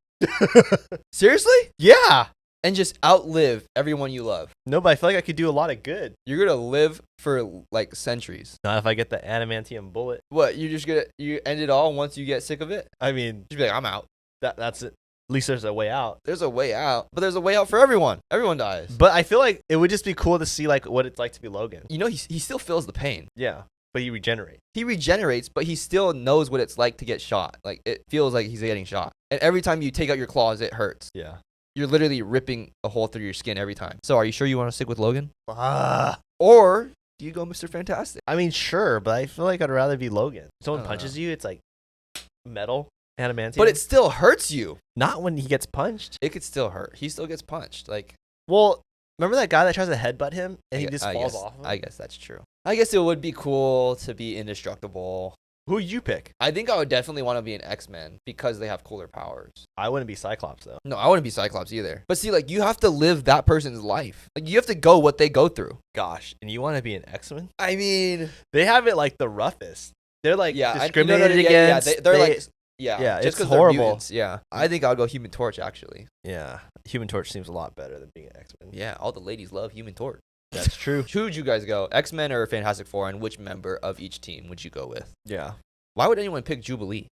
Seriously? Yeah. And just outlive everyone you love. No, but I feel like I could do a lot of good. You're gonna live for like centuries. Not if I get the adamantium bullet. What? You end it all once you get sick of it? I mean, you'd be like, I'm out. That's it. At least there's a way out. There's a way out, but there's a way out for everyone. Everyone dies. But I feel like it would just be cool to see like what it's like to be Logan. You know, he still feels the pain. Yeah, but he regenerates. He regenerates, but he still knows what it's like to get shot. Like it feels like he's getting shot, and every time you take out your claws, it hurts. Yeah, you're literally ripping a hole through your skin every time. So, are you sure you want to stick with Logan? Or do you go Mr. Fantastic? I mean, sure, but I feel like I'd rather be Logan. If someone punches you, it's like metal. Adamantium. But it still hurts you. Not when he gets punched. It could still hurt. He still gets punched. Like, well, remember that guy that tries to headbutt him and he just falls off him? I guess that's true. I guess it would be cool to be indestructible. Who would you pick? I think I would definitely want to be an X-Men because they have cooler powers. I wouldn't be Cyclops though. No, I wouldn't be Cyclops either. But see, like you have to live that person's life. Like you have to go what they go through. Gosh, and you want to be an X-Men? I mean, they have it like the roughest. They're like discriminated against. Yeah, they're like. Yeah, just it's horrible. Mutants, yeah, I think I'll go Human Torch actually. Yeah, Human Torch seems a lot better than being an X-Men. Yeah, all the ladies love Human Torch. That's true. Who would you guys go? X-Men or Fantastic Four, and which member of each team would you go with? Yeah. Why would anyone pick Jubilee?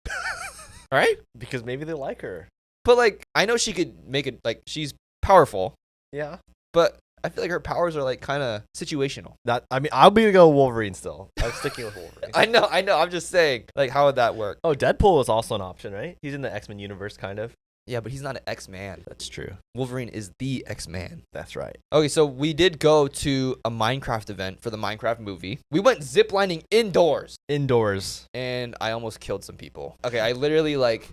Right? Because maybe they like her. But like, I know she could make it. Like, she's powerful. Yeah. But I feel like her powers are like kind of situational. I mean, I'll be gonna go Wolverine still. I'm sticking with Wolverine. I know. I'm just saying, like, how would that work? Oh, Deadpool is also an option, right? He's in the X-Men universe, kind of. Yeah, but he's not an X-Man. That's true. Wolverine is the X-Man. That's right. Okay, so we did go to a Minecraft event for the Minecraft movie. We went ziplining indoors. Indoors. And I almost killed some people. Okay, I literally like...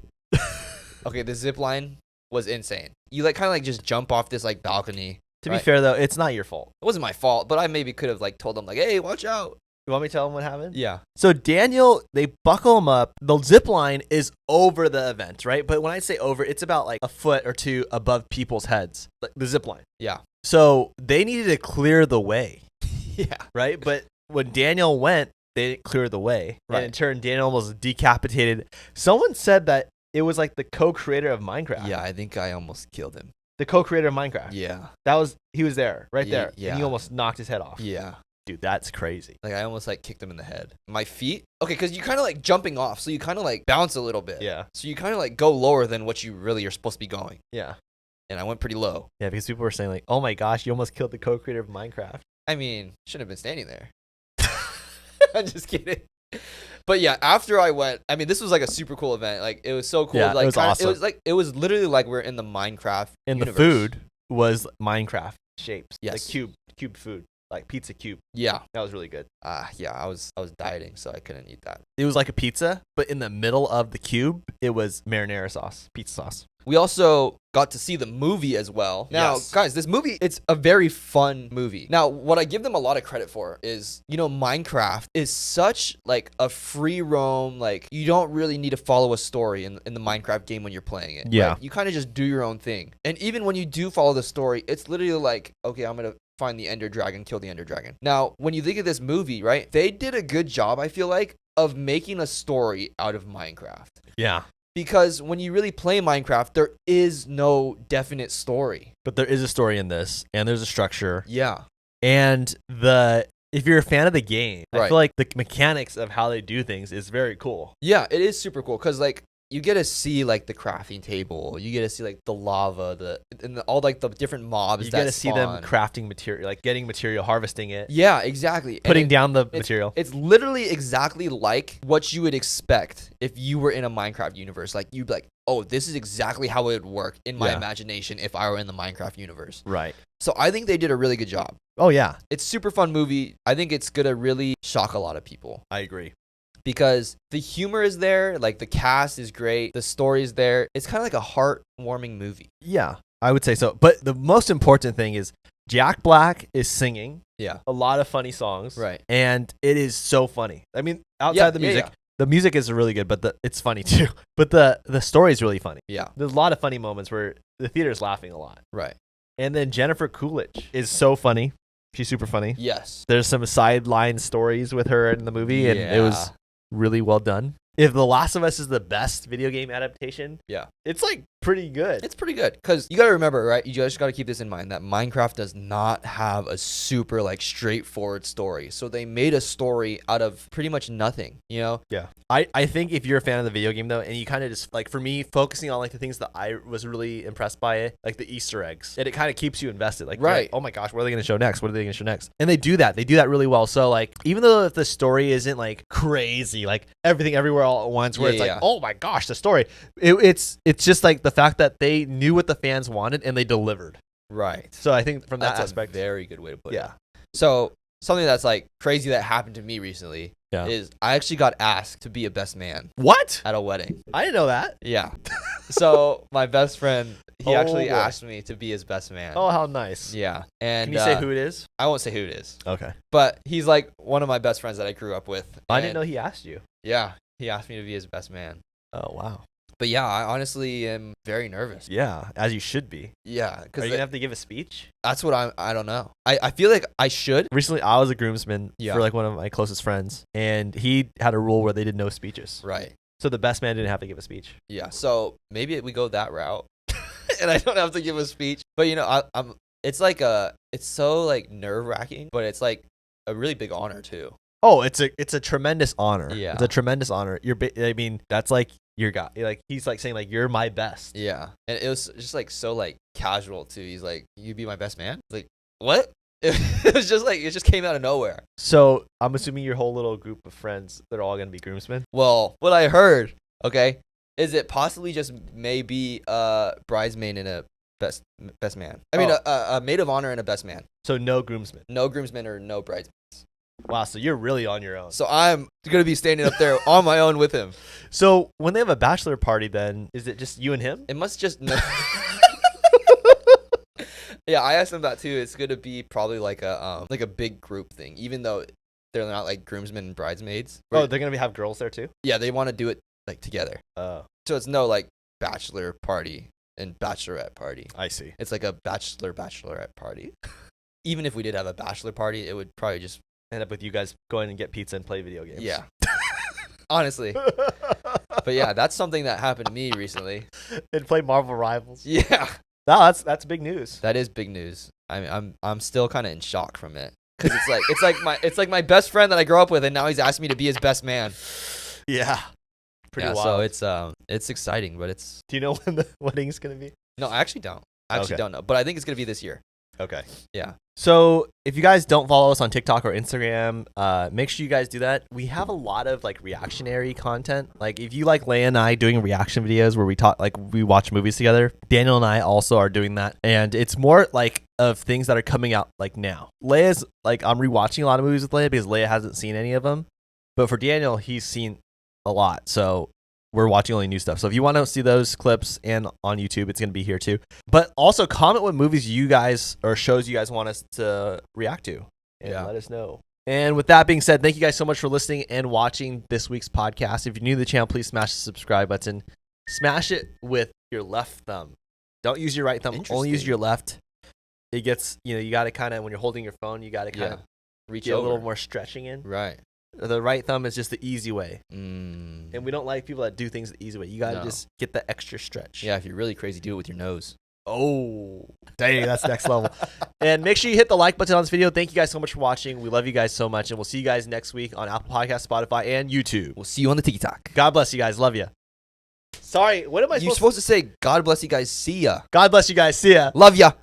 Okay, the zipline was insane. You like kind of like just jump off this like balcony. To be fair, though, it's not your fault. It wasn't my fault, but I maybe could have like told them like, hey, watch out. You want me to tell them what happened? Yeah. So Daniel, they buckle him up. The zip line is over the event, right? But when I say over, it's about like a foot or two above people's heads, like the zip line. Yeah. So they needed to clear the way. Yeah. Right? But when Daniel went, they didn't clear the way. Right. And in turn, Daniel was decapitated. Someone said that it was like the co-creator of Minecraft. Yeah, I think I almost killed him. The co-creator of Minecraft. Yeah. He was there, right there. Yeah. And he almost knocked his head off. Yeah. Dude, that's crazy. Like, I almost, like, kicked him in the head. My feet? Okay, because you kind of, like, jumping off, so you kind of, like, bounce a little bit. Yeah. So you kind of, like, go lower than what you really are supposed to be going. Yeah. And I went pretty low. Yeah, because people were saying, like, oh my gosh, you almost killed the co-creator of Minecraft. I mean, shouldn't have been standing there. I'm just kidding. But yeah, after I went, I mean, this was like a super cool event. Like, it was so cool. Yeah, like, it was awesome. It was literally like we're in the Minecraft And universe. the food was Minecraft shapes. Yes. Like cube food. Like pizza cube. Yeah. That was really good. Yeah, I was dieting, so I couldn't eat that. It was like a pizza, but in the middle of the cube, it was marinara sauce, pizza sauce. We also got to see the movie as well. Now, guys, this movie, it's a very fun movie. Now, what I give them a lot of credit for is, you know, Minecraft is such like a free roam, like you don't really need to follow a story in the Minecraft game when you're playing it. Yeah. Right? You kind of just do your own thing. And even when you do follow the story, it's literally like, okay, I'm going to find the Ender Dragon, kill the Ender Dragon. Now, when you think of this movie, right, they did a good job, I feel like, of making a story out of Minecraft. Yeah. Because when you really play Minecraft, there is no definite story. But there is a story in this, and there's a structure. Yeah. And if you're a fan of the game, Right. I feel like the mechanics of how they do things is very cool. Yeah, it is super cool because like you get to see like the crafting table, you get to see like the lava, all like the different mobs. You that get to see them spawn. crafting material, like getting material, harvesting it. Yeah, exactly. Putting down the material. It's literally exactly like what you would expect if you were in a Minecraft universe. Like you'd be like, oh, this is exactly how it would work in my imagination if I were in the Minecraft universe. Right. So I think they did a really good job. Oh, yeah. It's a super fun movie. I think it's going to really shock a lot of people. I agree. Because the humor is there, like the cast is great, the story is there. It's kind of like a heartwarming movie. Yeah, I would say so. But the most important thing is Jack Black is singing. Yeah. A lot of funny songs. Right. And it is so funny. I mean, outside the music, the music is really good, but it's funny too. But the story is really funny. Yeah. There's a lot of funny moments where the theater's laughing a lot. Right. And then Jennifer Coolidge is so funny. She's super funny. Yes. There's some sideline stories with her in the movie, and it was really well done. If The Last of Us is the best video game adaptation, it's like pretty good. It's pretty good because you got to remember, right? You just got to keep this in mind that Minecraft does not have a super like straightforward story. So they made a story out of pretty much nothing, you know? Yeah. I think if you're a fan of the video game though, and you kind of just like, for me, focusing on like the things that I was really impressed by it, like the Easter eggs, and it kind of keeps you invested. Like, right. Like, oh my gosh, what are they going to show next? What are they going to show next? And they do that. They do that really well. So like, even though the story isn't like crazy, like everything everywhere all at once, where it's like, oh my gosh, the story, it's just like the fact that they knew what the fans wanted and they delivered. Right. So I think from that that's aspect, a very good way to put it. Yeah. So something that's like crazy that happened to me recently is I actually got asked to be a best man. What? At a wedding. I didn't know that. Yeah. So my best friend, he actually asked me to be his best man. Oh, how nice. Yeah. And can you say who it is? I won't say who it is. Okay. But he's like one of my best friends that I grew up with. I didn't know he asked you. Yeah. He asked me to be his best man. Oh, wow. But yeah, I honestly am very nervous. Yeah, as you should be. Yeah. Are you going to have to give a speech? That's what I don't know. I feel like I should. Recently, I was a groomsman for like one of my closest friends, and he had a rule where they did no speeches. Right. So the best man didn't have to give a speech. Yeah. So maybe we go that route, and I don't have to give a speech. But you know, I'm. It's like it's so like nerve wracking, but it's like a really big honor too. Oh, it's a tremendous honor. Yeah. It's a tremendous honor. I mean, that's like your guy. Like he's like saying like you're my best. Yeah. And it was just like so like casual too. He's like, "You be my best man?" Like, what? It was just like it just came out of nowhere. So I'm assuming your whole little group of friends, they're all gonna be groomsmen. Well, what I heard, okay, is it possibly just maybe a bridesmaid and a best man? I mean, a maid of honor and a best man. So no groomsmen. No groomsmen or no bridesmaids. Wow, so you're really on your own. So I'm gonna be standing up there on my own with him. So when they have a bachelor party, then is it just you and him? It must just. Yeah, I asked them that too. It's gonna be probably like a big group thing, even though they're not like groomsmen and bridesmaids. Oh, they're gonna have girls there too? Yeah, they want to do it like together. Oh. So it's no like bachelor party and bachelorette party. I see. It's like a bachelorette party. Even if we did have a bachelor party, it would probably just end up with you guys going and get pizza and play video games. Yeah. Honestly. But yeah, that's something that happened to me recently. And play Marvel Rivals. Yeah. No, that's big news. That is big news. I'm still kind of in shock from it because it's like my best friend that I grew up with, and now he's asked me to be his best man. Yeah. Pretty wild. So it's exciting, but it's. Do you know when the wedding's gonna be? No, I actually don't. Don't know, but I think it's gonna be this year. Okay. Yeah. So if you guys don't follow us on TikTok or Instagram, make sure you guys do that. We have a lot of like reactionary content. Like if you like Leia and I doing reaction videos where we talk, like we watch movies together, Daniel and I also are doing that. And it's more like of things that are coming out like now. Leia's like, I'm rewatching a lot of movies with Leia because Leia hasn't seen any of them. But for Daniel, he's seen a lot. So we're watching only new stuff. So if you want to see those clips and on YouTube, it's going to be here too. But also comment what movies you guys or shows you guys want us to react to and let us know. And with that being said, thank you guys so much for listening and watching this week's podcast. If you're new to the channel, please smash the subscribe button. Smash it with your left thumb. Don't use your right thumb. Only use your left. It gets, you got to kind of, when you're holding your phone, you got to kind of reach get over. a little more stretching in. Right. The right thumb is just the easy way. And we don't like people that do things the easy way. You got to just get the extra stretch. Yeah, if you're really crazy, do it with your nose. Oh, dang, that's next level. And make sure you hit the like button on this video. Thank you guys so much for watching. We love you guys so much. And we'll see you guys next week on Apple Podcasts, Spotify, and YouTube. We'll see you on the TikTok. God bless you guys. Love you. Sorry, what am I supposed to say? God bless you guys. See ya. God bless you guys. See ya. Love ya.